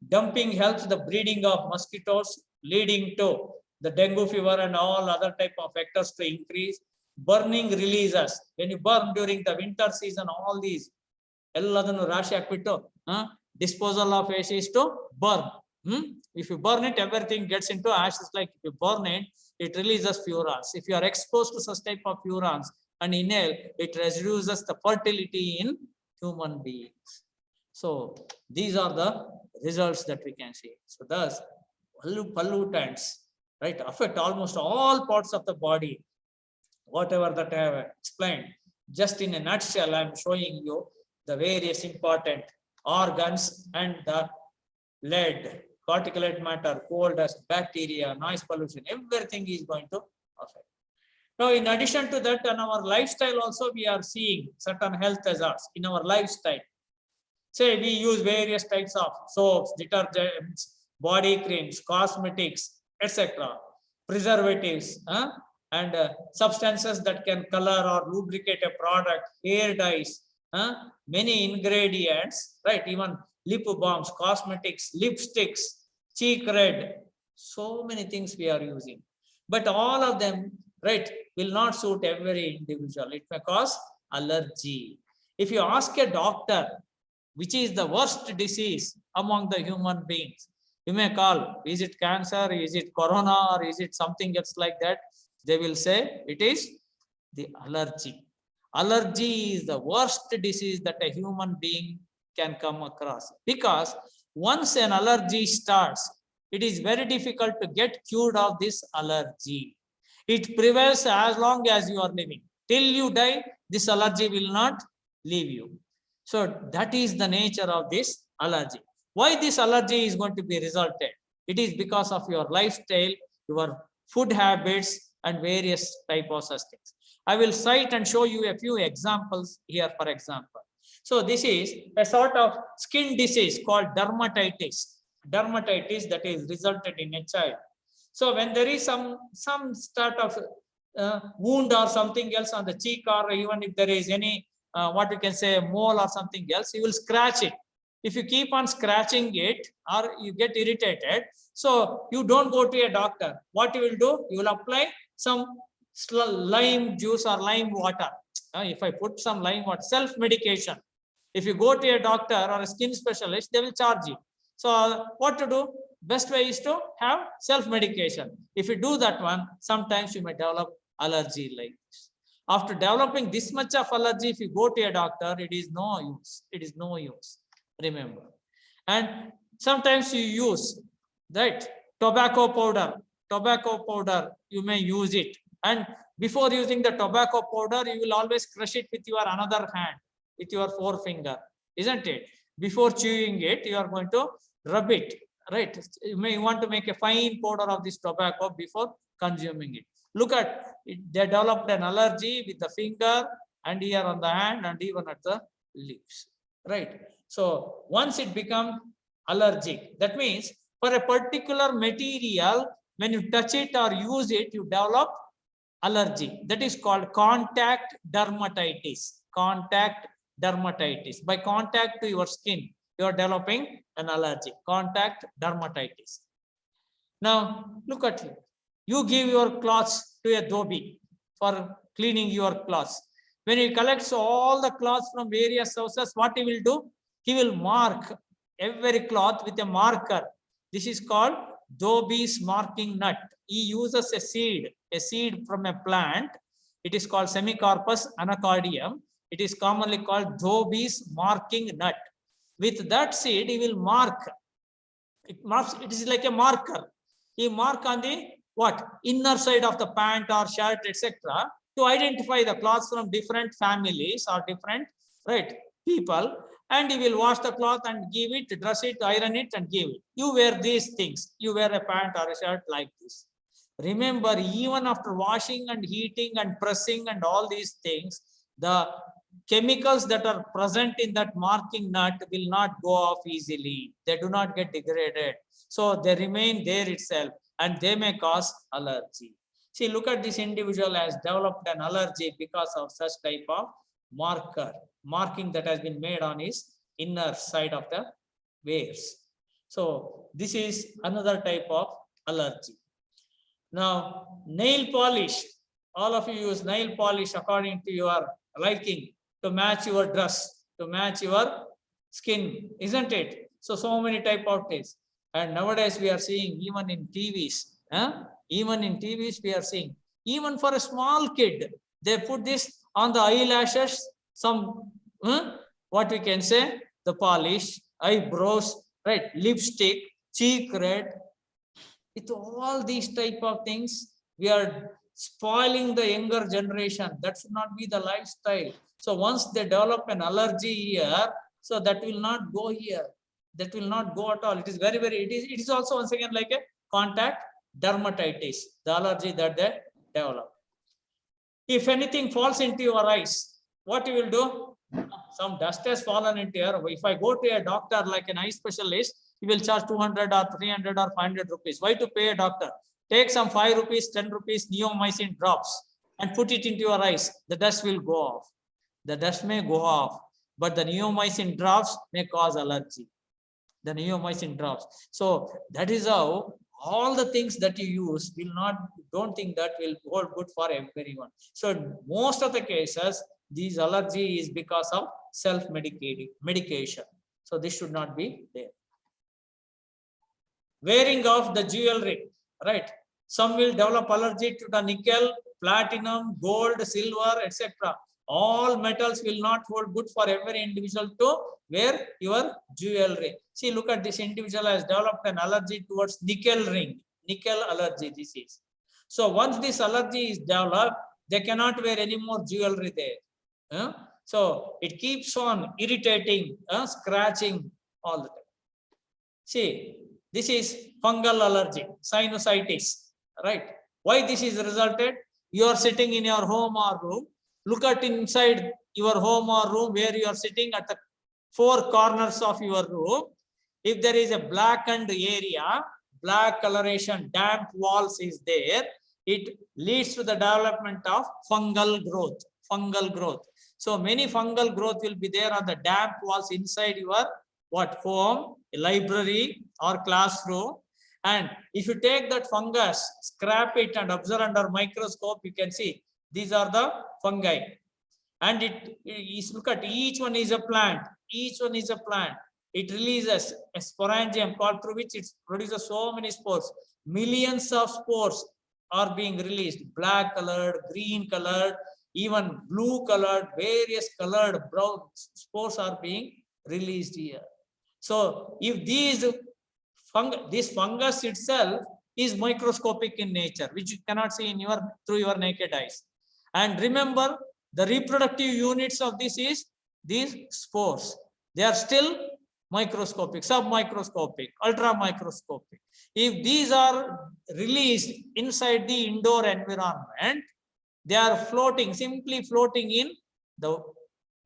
Dumping helps the breeding of mosquitoes, leading to the dengue fever and all other type of factors to increase. Burning releases. When you burn during the winter season, all these disposal of waste is to burn. If you burn it, everything gets into ashes. Like if you burn it, it releases furans. If you are exposed to such type of furans and inhale, it reduces the fertility in human beings. So these are the results that we can see. So thus, pollutants, right, affect almost all parts of the body. Whatever that I have explained, just in a nutshell, I am showing you the various important organs and the lead, particulate matter, coal dust, bacteria, noise pollution, everything is going to affect. Now, in addition to that, in our lifestyle also, we are seeing certain health hazards in our lifestyle. Say we use various types of soaps, detergents, body creams, cosmetics, etc., preservatives, and substances that can color or lubricate a product, hair dyes, many ingredients, right? Even lip balms, cosmetics, lipsticks, cheek red, so many things we are using. But all of them, right, will not suit every individual. It may cause allergy. If you ask a doctor, which is the worst disease among the human beings, you may call, is it cancer, is it corona, or is it something else like that? They will say it is the allergy. Allergy is the worst disease that a human being can come across, because once an allergy starts, it is very difficult to get cured of this allergy. It prevails as long as you are living. Till you die, this allergy will not leave you. So that is the nature of this allergy. Why this allergy is going to be resulted? It is because of your lifestyle, your food habits, and various types of such things. I will cite and show you a few examples here, for example. So this is a sort of skin disease called dermatitis. Dermatitis that is resulted in a child. So when there is some sort of wound or something else on the cheek, or even if there is any what you can say mole or something else, you will scratch it. If you keep on scratching it, or you get irritated, so you don't go to a doctor. What you will do? You will apply some lime juice or lime water. If I put some lime water, self-medication. If you go to a doctor or a skin specialist, they will charge you. So what to do? Best way is to have self-medication. If you do that one, sometimes you may develop allergy like this. After developing this much of allergy, if you go to a doctor, it is no use. It is no use. Remember. And sometimes you use that tobacco powder. Tobacco powder, you may use it. And before using the tobacco powder, you will always crush it with your another hand, with your forefinger, isn't it? Before chewing it, you are going to rub it, right? You may want to make a fine powder of this tobacco before consuming it. Look at it, they developed an allergy with the finger and here on the hand and even at the lips, right? So once it becomes allergic, that means for a particular material, when you touch it or use it, you develop allergy. That is called contact dermatitis. Contact dermatitis. By contact to your skin, you are developing an allergy. Contact dermatitis. Now, look at it. You give your cloths to a Devi for cleaning your clothes. When he collects all the cloths from various sources, what he will do? He will mark every cloth with a marker. This is called Devi's marking nut. He uses a seed from a plant. It is called Semicarpus anacardium. It is commonly called Devi's marking nut. With that seed, he will mark. It marks. It is like a marker. He mark on the what inner side of the pant or shirt, etc., to identify the cloths from different families or different people. And he will wash the cloth and give it, dress it, iron it, and give it. You wear these things. You wear a pant or a shirt like this. Remember, even after washing and heating and pressing and all these things, the chemicals that are present in that marking nut will not go off easily. They do not get degraded. So they remain there itself and they may cause allergy. See, look at this individual has developed an allergy because of such type of marking that has been made on his inner side of the wares. So this is another type of allergy. Now, nail polish. All of you use nail polish according to your liking to match your dress, to match your skin, isn't it? So many type of things. And nowadays we are seeing even in TVs, even in TVs we are seeing, even for a small kid, they put this on the eyelashes, some, what we can say, the polish, eyebrows, right, lipstick, cheek red. With all these type of things, we are spoiling the younger generation. That should not be the lifestyle. So once they develop an allergy here, so that will not go here. That will not go at all. It is very, it is also once again like a contact dermatitis, the allergy that they develop. If anything falls into your eyes, what you will do? Some dust has fallen into here. If I go to a doctor like an eye specialist, he will charge 200 or 300 or 500 rupees. Why to pay a doctor? Take some 5 rupees, 10 rupees neomycin drops and put it into your eyes. The dust will go off. The dust may go off, but the neomycin drops may cause allergy. The neomycin drops. So that is how all the things that you use will not, don't think that will hold good for everyone. So most of the cases, these allergy is because of medication. So this should not be there. Wearing of the jewelry, right? Some will develop allergy to the nickel, platinum, gold, silver, etc. All metals will not hold good for every individual to wear your jewelry. See, look at this individual has developed an allergy towards nickel ring, nickel allergy disease. So once this allergy is developed, they cannot wear any more jewelry there. So it keeps on irritating, scratching all the time. See, this is fungal allergy, sinusitis, right? Why this is resulted? You are sitting in your home or room. Look at inside your home or room where you are sitting at the 4 corners of your room. If there is a blackened area, black coloration, damp walls is there, it leads to the development of fungal growth. Fungal growth. So many fungal growth will be there on the damp walls inside your home, library or classroom. And if you take that fungus, scrap it and observe under microscope, you can see these are the fungi. And it is, look at each one is a plant. Each one is a plant. it releases a sporangium called through which it produces so many spores. Millions of spores are being released, black colored, green colored, even blue colored, various colored brown spores are being released here. So if this fungus itself is microscopic in nature, which you cannot see in through your naked eyes. And remember, the reproductive units of this is these spores. They are still microscopic, submicroscopic, ultramicroscopic. If these are released inside the indoor environment, they are floating, simply floating in the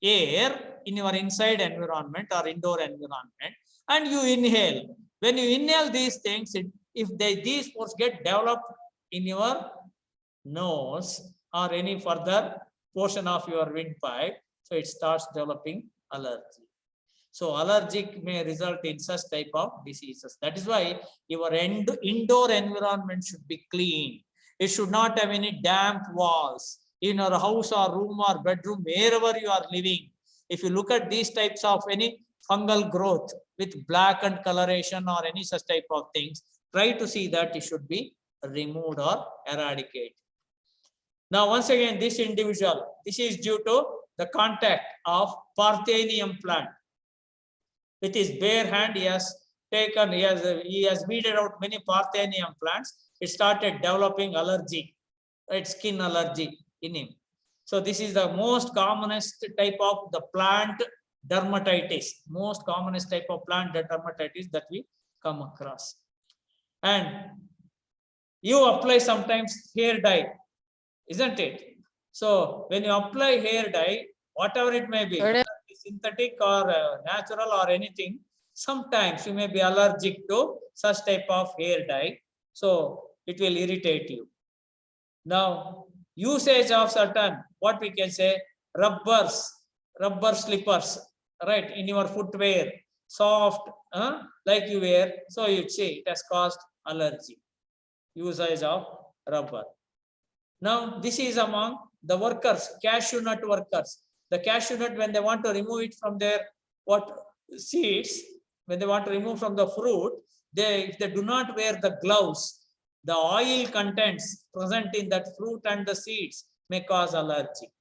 air in your inside environment or indoor environment, and you inhale. When you inhale these things, if these spores get developed in your nose or any further portion of your windpipe, so it starts developing allergy. So allergic may result in such type of diseases. That is why your indoor environment should be clean. It should not have any damp walls in your house or room or bedroom, wherever you are living. If you look at these types of any fungal growth with blackened coloration or any such type of things, try to see that it should be removed or eradicated. Now, once again, this individual, this is due to the contact of Parthenium plant. With his bare hand, he has weeded out many Parthenium plants. It started developing allergy, right? Skin allergy in him. So this is the most commonest type of the plant dermatitis, most commonest type of plant dermatitis that we come across. And you apply sometimes hair dye, isn't it? So when you apply hair dye, whatever it may be, whether it is synthetic or natural or anything, sometimes you may be allergic to such type of hair dye. So it will irritate you. Now, usage of certain, what we can say, rubber slippers, right, in your footwear, soft, like you wear, so you see it has caused allergy. Usage of rubber. Now, this is among the workers, cashew nut workers. The cashew nut, when they want to remove it from their seeds, when they want to remove from the fruit, if they do not wear the gloves, the oil contents present in that fruit and the seeds may cause allergy.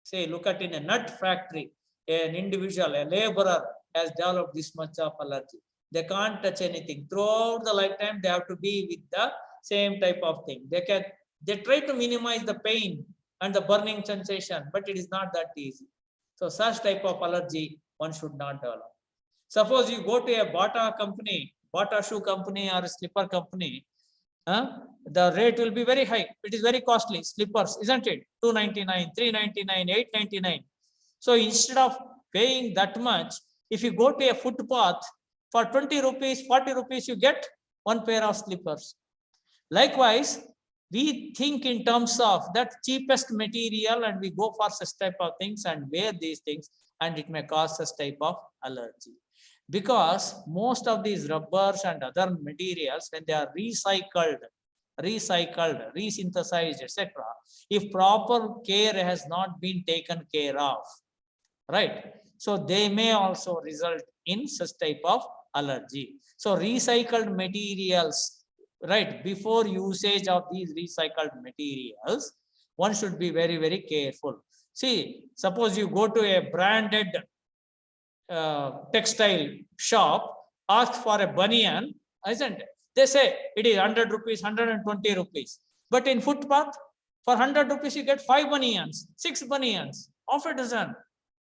Say, look at in a nut factory, an individual, a laborer has developed this much of allergy. They can't touch anything. Throughout the lifetime, they have to be with the same type of thing. They try to minimize the pain and the burning sensation, but it is not that easy. So such type of allergy one should not develop. Suppose you go to a Bata company, Bata shoe company or a slipper company, the rate will be very high. It is very costly. Slippers, isn't it? $299, $399, $899. So instead of paying that much, if you go to a footpath for 20 rupees, 40 rupees, you get one pair of slippers. Likewise, we think in terms of that cheapest material and we go for such type of things and wear these things, and it may cause such type of allergy. Because most of these rubbers and other materials, when they are recycled, resynthesized, etc., if proper care has not been taken care of, right? So they may also result in such type of allergy. So recycled materials, right, before usage of these recycled materials, one should be very, very careful. See, suppose you go to a branded textile shop, ask for a banyan, isn't it? They say it is 100 rupees, 120 rupees. But in footpath, for 100 rupees, you get 5 banyans, 6 banyans, half a dozen.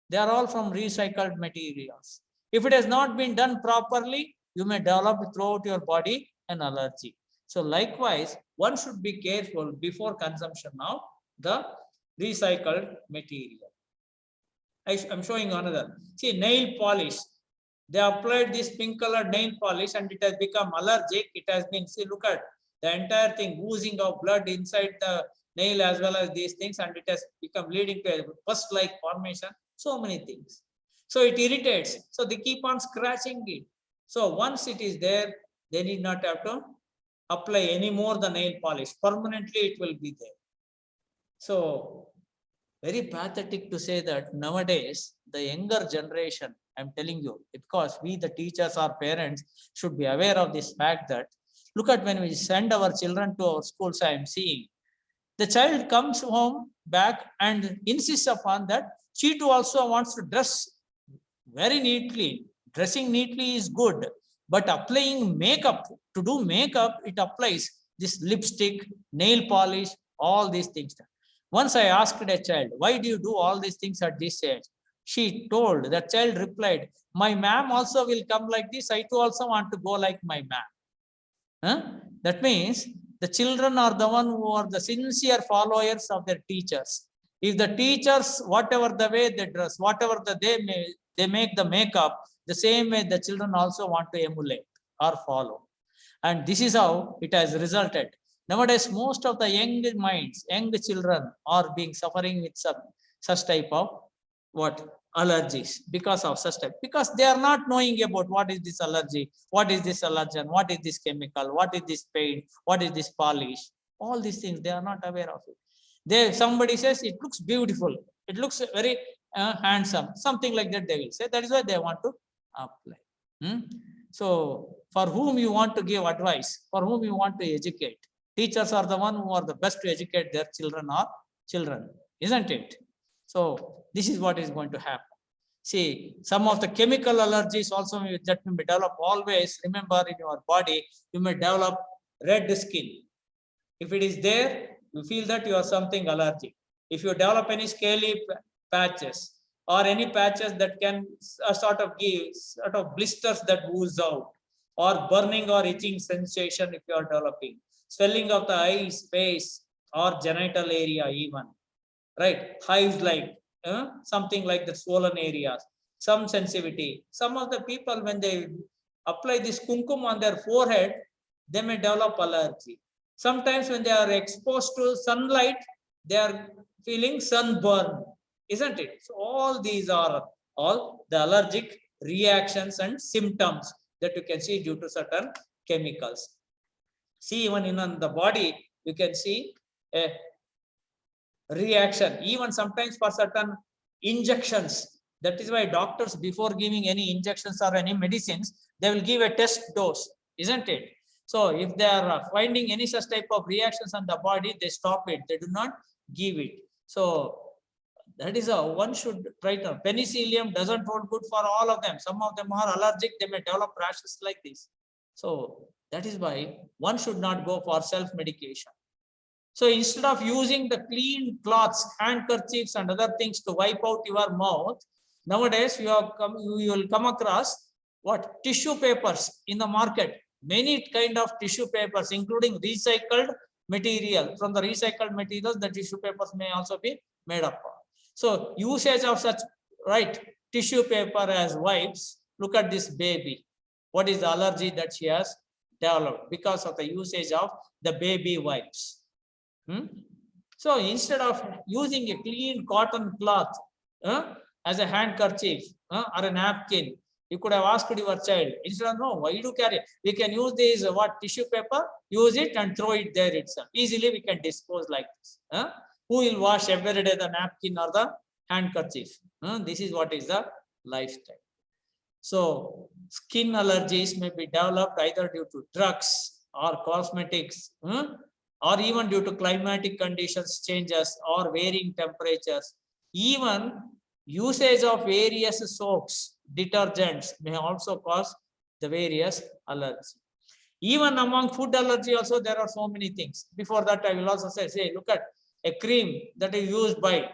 They are all from recycled materials. If it has not been done properly, you may develop throughout your body an allergy. So likewise, one should be careful before consumption of the recycled material. I'm showing another. See, nail polish. They applied this pink colored nail polish and it has become allergic. It has been, see, look at the entire thing, oozing of blood inside the nail as well as these things, and it has become leading to a pus-like formation. So many things. So it irritates. So they keep on scratching it. So once it is there, they need not have to apply any more the nail polish. Permanently, it will be there. So very pathetic to say that nowadays, the younger generation I'm telling you, because we, the teachers or parents, should be aware of this fact that, look at when we send our children to our schools, I am seeing, the child comes home back and insists upon that she too also wants to dress very neatly. Dressing neatly is good, but applying makeup, to do makeup, it applies this lipstick, nail polish, all these things. Once I asked a child, why do you do all these things at this age? She told, the child replied, my ma'am also will come like this. I too also want to go like my ma'am. That means the children are the one who are the sincere followers of their teachers. If the teachers, whatever the way they dress, whatever they make the makeup, the same way the children also want to emulate or follow. And this is how it has resulted. Nowadays, most of the young minds, young children are being suffering with such type of allergies because of such type, because they are not knowing about what is this allergy, what is this allergen, what is this chemical, what is this paint, what is this polish, all these things they are not aware of it. Somebody says it looks beautiful, it looks very handsome, something like that they will say. That is why they want to apply. So for whom you want to give advice, for whom you want to educate, teachers are the one who are the best to educate their children or children, isn't it? So this is what is going to happen. See, some of the chemical allergies also that may develop. Always remember, in your body, you may develop red skin. If it is there, you feel that you are something allergic. If you develop any scaly patches or any patches that can sort of give blisters that ooze out, or burning or itching sensation if you are developing, swelling of the eyes, face, or genital area even, right? Hives like something like the swollen areas, some sensitivity. Some of the people, when they apply this kumkum on their forehead, they may develop allergy. Sometimes when they are exposed to sunlight, they are feeling sunburn, isn't it? So all these are all the allergic reactions and symptoms that you can see due to certain chemicals. See, even in the body, you can see a reaction, even sometimes for certain injections. That is why doctors, before giving any injections or any medicines, they will give a test dose, isn't it? So if they are finding any such type of reactions on the body, they stop it, they do not give it. So that is how one should try to. Penicillium doesn't hold good for all of them. Some of them are allergic, they may develop rashes like this. So that is why one should not go for self-medication. So instead of using the clean cloths, handkerchiefs and other things to wipe out your mouth, nowadays you will come across tissue papers in the market. Many kind of tissue papers, including recycled material. From the recycled materials, the tissue papers may also be made up of. So usage of such tissue paper as wipes. Look at this baby. What is the allergy that she has developed because of the usage of the baby wipes? So instead of using a clean cotton cloth as a handkerchief or a napkin, you could have asked your child, instead of, no, why do you carry? We can use this tissue paper, use it and throw it there itself. Easily we can dispose like this. Who will wash every day the napkin or the handkerchief? This is what is the lifestyle. So skin allergies may be developed either due to drugs or cosmetics, or even due to climatic conditions changes or varying temperatures. Even usage of various soaps, detergents may also cause the various allergies. Even among food allergy also, there are so many things. Before that, I will also say, look at a cream that is used by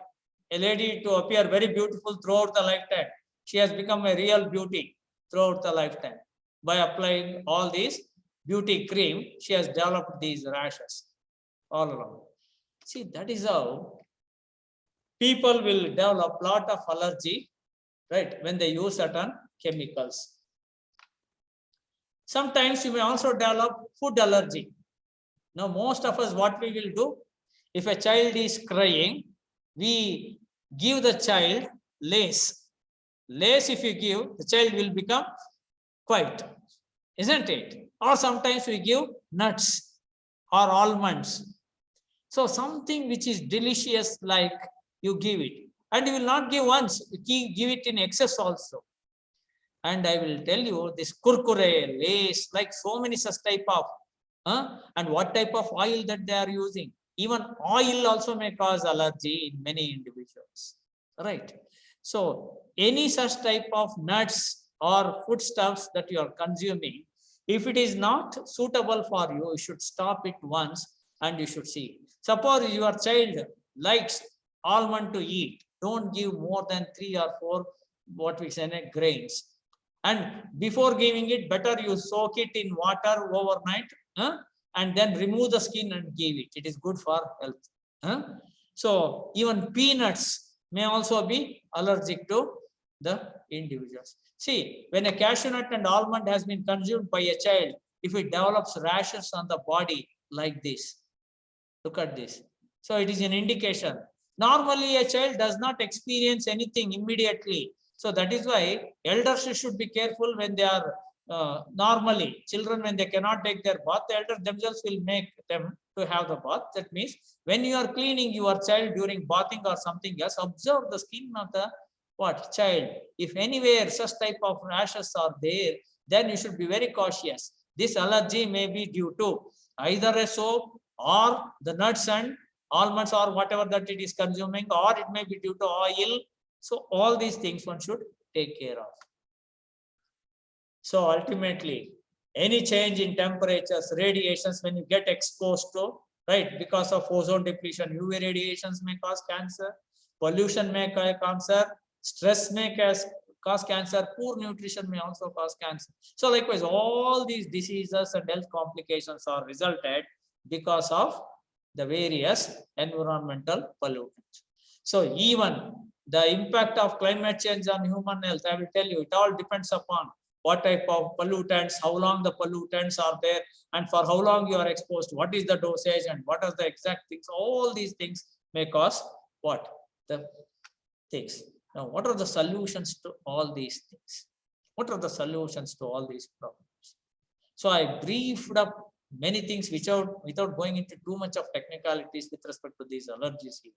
a lady to appear very beautiful throughout the lifetime. She has become a real beauty throughout the lifetime. By applying all these beauty cream, she has developed these rashes all along. See, that is how people will develop a lot of allergy, right, when they use certain chemicals. Sometimes you may also develop food allergy. Now, most of us, what we will do, if a child is crying, we give the child lace. Lace, if you give, the child will become quiet, isn't it? Or sometimes we give nuts or almonds. So something which is delicious, like you give it, and you will not give once, you give it in excess also. And I will tell you this kurkure, lace, like so many such type of, and what type of oil that they are using. Even oil also may cause allergy in many individuals, right? So any such type of nuts or foodstuffs that you are consuming, if it is not suitable for you, you should stop it once and you should see. Suppose your child likes almond to eat, don't give more than 3 or 4 what we say grains. And before giving it, better you soak it in water overnight, and then remove the skin and give it. It is good for health. So even peanuts may also be allergic to the individuals. See, when a cashew nut and almond has been consumed by a child, if it develops rashes on the body like this, look at this. So it is an indication. Normally, a child does not experience anything immediately. So that is why elders should be careful when they are normally children, when they cannot take their bath, the elders themselves will make them to have the bath. That means when you are cleaning your child during bathing or something else, observe the skin of the child. If anywhere such type of rashes are there, then you should be very cautious. This allergy may be due to either a soap or the nuts and almonds or whatever that it is consuming, or it may be due to oil. So all these things one should take care of. So ultimately, any change in temperatures, radiations, when you get exposed to, right, because of ozone depletion, UV radiations may cause cancer, pollution may cause cancer, stress may cause cancer, poor nutrition may also cause cancer. So likewise, all these diseases and health complications are resulted because of the various environmental pollutants. So even the impact of climate change on human health, I will tell you, it all depends upon what type of pollutants, how long the pollutants are there, and for how long you are exposed, what is the dosage and what are the exact things. All these things may cause what? The things. Now, what are the solutions to all these things? What are the solutions to all these problems? So I briefed up many things without going into too much of technicalities with respect to these allergies here.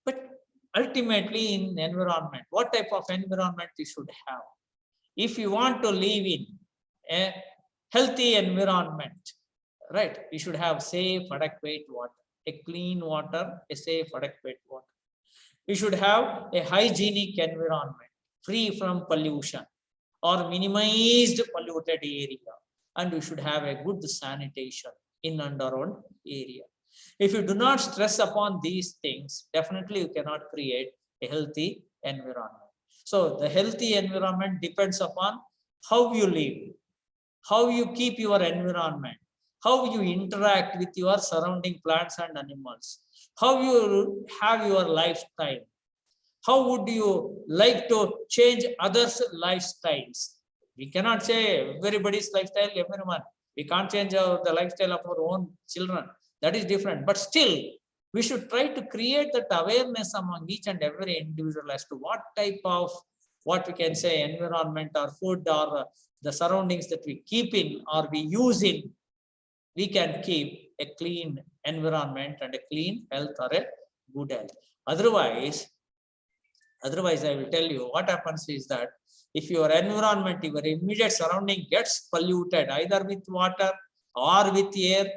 But ultimately in environment, what type of environment we should have? If you want to live in a healthy environment, right, we should have safe, adequate water, a clean water, a safe, adequate water. We should have a hygienic environment, free from pollution or minimized polluted area. And we should have a good sanitation in and around area. If you do not stress upon these things, definitely you cannot create a healthy environment. So the healthy environment depends upon how you live, how you keep your environment, how you interact with your surrounding plants and animals, how you have your lifestyle, how would you like to change others' lifestyles. We cannot say everybody's lifestyle, everyone. We can't change the lifestyle of our own children. That is different. But still, we should try to create that awareness among each and every individual as to what type of, what we can say, environment or food or the surroundings that we keep in or we use in, we can keep a clean environment and a clean health or a good health. Otherwise, I will tell you what happens is that if your environment, your immediate surrounding gets polluted either with water or with air,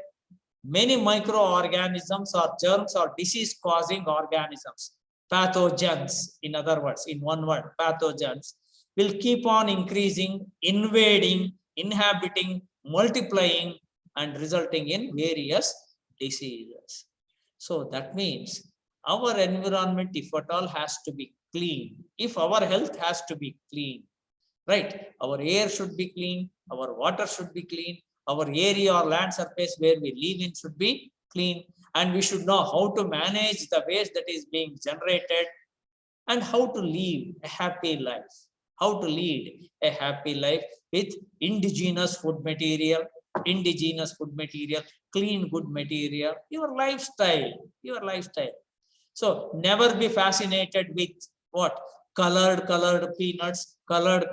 many microorganisms or germs or disease-causing organisms, pathogens, in other words, in one word, pathogens, will keep on increasing, invading, inhabiting, multiplying, and resulting in various diseases. So that means our environment, if at all, has to be clean. If our health has to be clean, right? Our air should be clean, our water should be clean, our area or land surface where we live in should be clean, and we should know how to manage the waste that is being generated and how to live a happy life, how to lead a happy life with indigenous food material, clean good material, your lifestyle. So never be fascinated with what? Colored peanuts, colored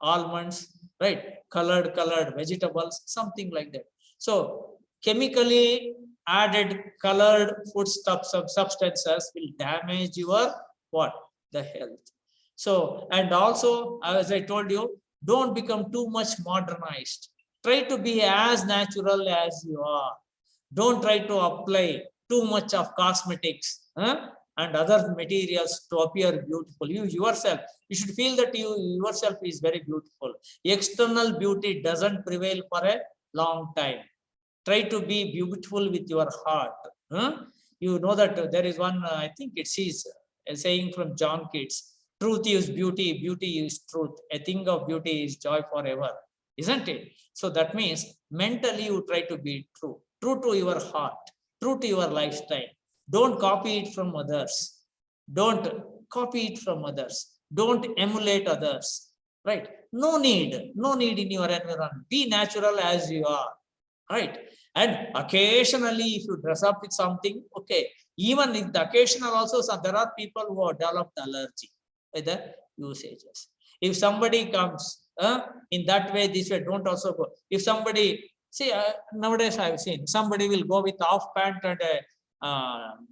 almonds, right? Colored vegetables, something like that. So chemically added colored foodstuffs of substances will damage your what? The health. So, and also, as I told you, don't become too much modernized. Try to be as natural as you are. Don't try to apply too much of cosmetics and other materials to appear beautiful. You yourself, you should feel that you yourself is very beautiful. External beauty doesn't prevail for a long time. Try to be beautiful with your heart. You know that there is one, I think it is a saying from John Keats, truth is beauty, beauty is truth. A thing of beauty is joy forever, isn't it? So that means mentally you try to be true to your heart, true to your lifestyle. Don't copy it from others. Don't copy it from others. Don't emulate others, right? No need in your environment. Be natural as you are, right? And occasionally, if you dress up with something, okay, even in the occasional also, there are people who have developed allergy with the usages. If somebody comes in that way, this way, don't also go. If somebody, see, nowadays I've seen somebody will go with half pant and a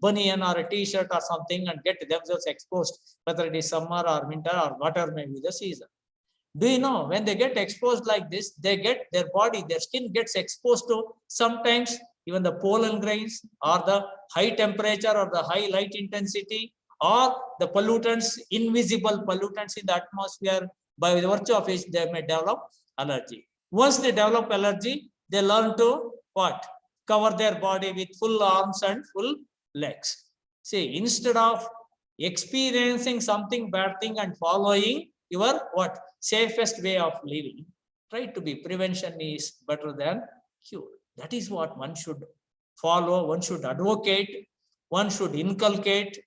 bunion or a t-shirt or something and get themselves exposed, whether it is summer or winter or whatever may be the season. Do you know, when they get exposed like this, they get their body, their skin gets exposed to sometimes even the pollen grains or the high temperature or the high light intensity or the pollutants, invisible pollutants in the atmosphere, by virtue of which they may develop allergy. Once they develop allergy, they learn to what? Cover their body with full arms and full legs. See, instead of experiencing something bad thing and following your what? Safest way of living, try to be. Prevention is better than cure. That is what one should follow, one should advocate, one should inculcate,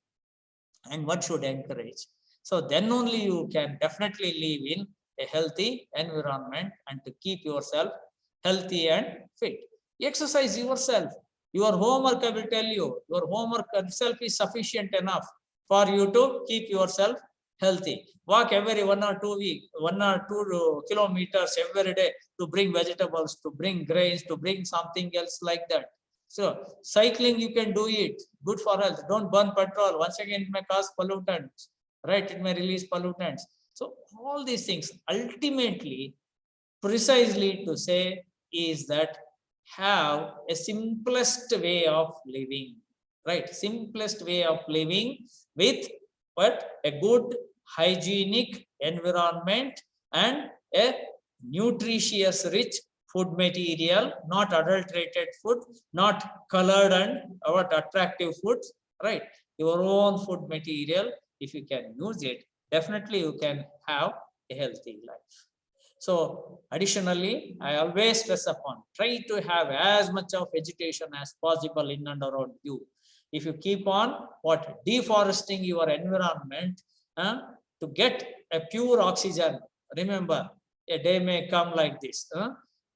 and one should encourage. So then only you can definitely live in a healthy environment and to keep yourself healthy and fit. Exercise yourself. Your homework, I will tell you, your homework itself is sufficient enough for you to keep yourself healthy. Walk every 1 or 2 kilometers every day to bring vegetables, to bring grains, to bring something else like that. So cycling, you can do it, good for health. Don't burn petrol. Once again, it may cause pollutants, right? It may release pollutants. So all these things ultimately, precisely to say is that have a simplest way of living, right? Simplest way of living with what? A good hygienic environment and a nutritious rich food material, not adulterated food, not colored and what attractive foods, right? Your own food material, if you can use it, definitely you can have a healthy life. So additionally, I always stress upon, try to have as much of vegetation as possible in and around you. If you keep on what? Deforesting your environment to get a pure oxygen, remember, a day may come like this.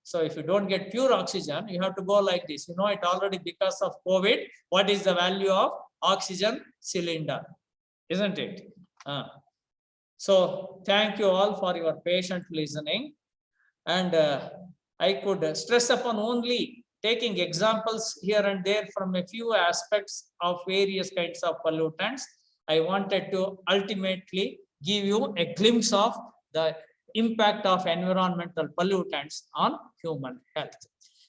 So if you don't get pure oxygen, you have to go like this. You know it already because of COVID. What is the value of oxygen cylinder? Isn't it? So thank you all for your patient listening. And I could stress upon only taking examples here and there from a few aspects of various kinds of pollutants. I wanted to ultimately give you a glimpse of the impact of environmental pollutants on human health.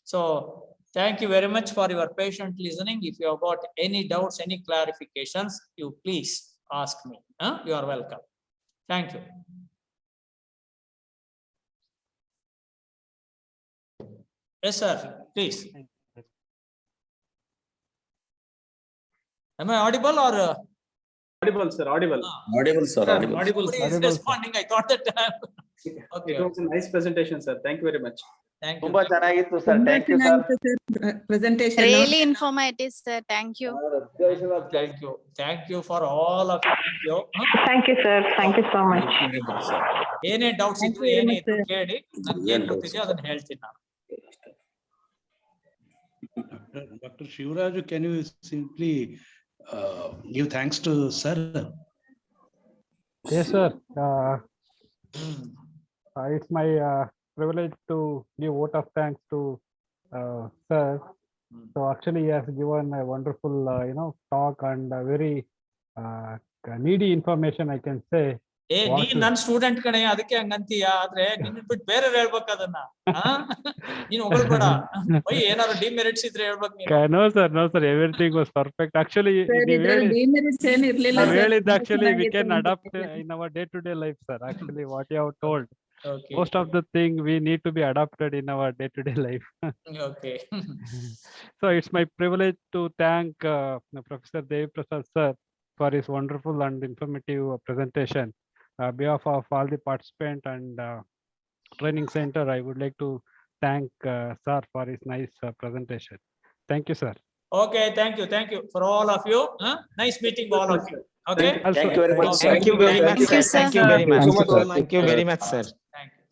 So thank you very much for your patient listening. If you have got any doubts, any clarifications, you please ask me. You are welcome. Thank you. Yes, sir, please. Am I audible or? Audible, sir, audible. Audible, sir, audible. Nobody is responding. I thought that. Okay. It was a nice presentation, sir. Thank you very much. Thank you. ತುಂಬಾ ಚೆನ್ನಾಗಿತ್ತು sir. Thank you sir. Presentation. Really informative, sir. Thank you. Thank you. Thank you for all of you. Thank you, sir. Thank you so much. Very much, sir. ಏನೇ doubts ಇದ್ರು ಏನೇ ಇದ್ರು ಕೇಳಿ ನನಗೆ ಏನು ಗೊತ್ತಿದೆಯೋ ಅದನ್ನ ಹೇಳ್ತೀನಿ ನಾನು. Dr. Shivraju, can you simply give thanks to sir? Yes, sir. It's my privilege to give vote of thanks to sir. So actually, he has given a wonderful, talk and very needy information, I can say. ನೀ What ನನ್ student ಕಣೆ ಅದಕ್ಕೆ ಹಂಗಂತೀಯ ಆದ್ರೆ ನಿನ್ ಬಿಟ್ಟು ಬೇರೆ ಹೇಳ್ಬೇಕು ಅದನ್ನ ನೀನ್ ಹೊಗಳ್ಬೇಡ ಏನಾದ್ರು ಡಿಮೆರಿಟ್ಸ್ ಇದ್ರೆ ಹೇಳ್ಬೇಕು ನೀನು. No, sir, everything was perfect. Actually, actually we can adapt in our day-to-day life, sir. Actually, what you have told, Okay. most of the thing we need to be adapted in our day-to-day life. Okay. So it's my privilege to thank Professor Devi Prasad sir for his wonderful and informative presentation. On behalf of all the participants and training center, I would like to thank sir for his nice presentation. Thank you, sir. Okay, thank you for all of you. Nice meeting all of you. Okay. Thank you very much, sir. Thank you very much, sir. Thank you very much. Thank you very much, sir. Thank you.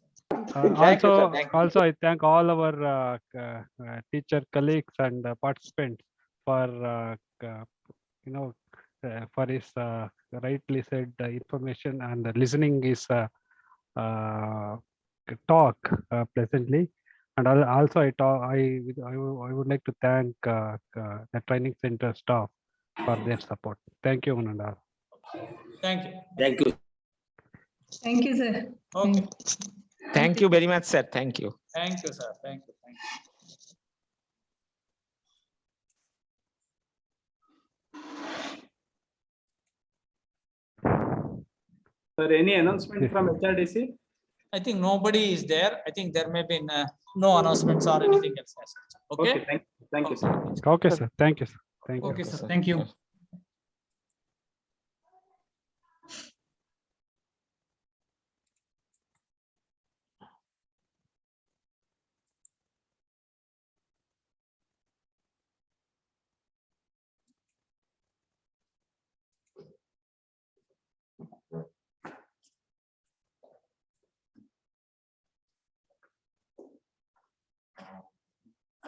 Thank you, sir. Thank you. Also, I thank all our teacher colleagues and participants for for his rightly said information and listening his talk pleasantly. And also, I would like to thank the training center staff for their support. Thank you, Ananda. Thank you. Thank you. Thank you, sir. Okay. Thank you very much, sir. Thank you. Thank you, sir. Thank you. Sir, any announcement from HRDC? I think nobody is there. I think there may be no announcements or anything else. Okay. Okay, thank you, sir. Okay, sir. Thank you, sir. Thank you. Okay, sir. Thank you.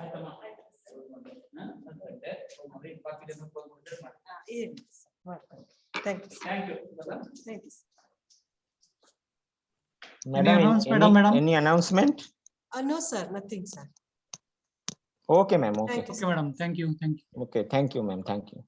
Thank you. Thank you. Thank you. Madam, any announcement? No, sir, nothing, sir. Okay, ma'am. Okay. Thank you, sir. Okay, madam. Thank you. Okay, thank you, ma'am. Thank you.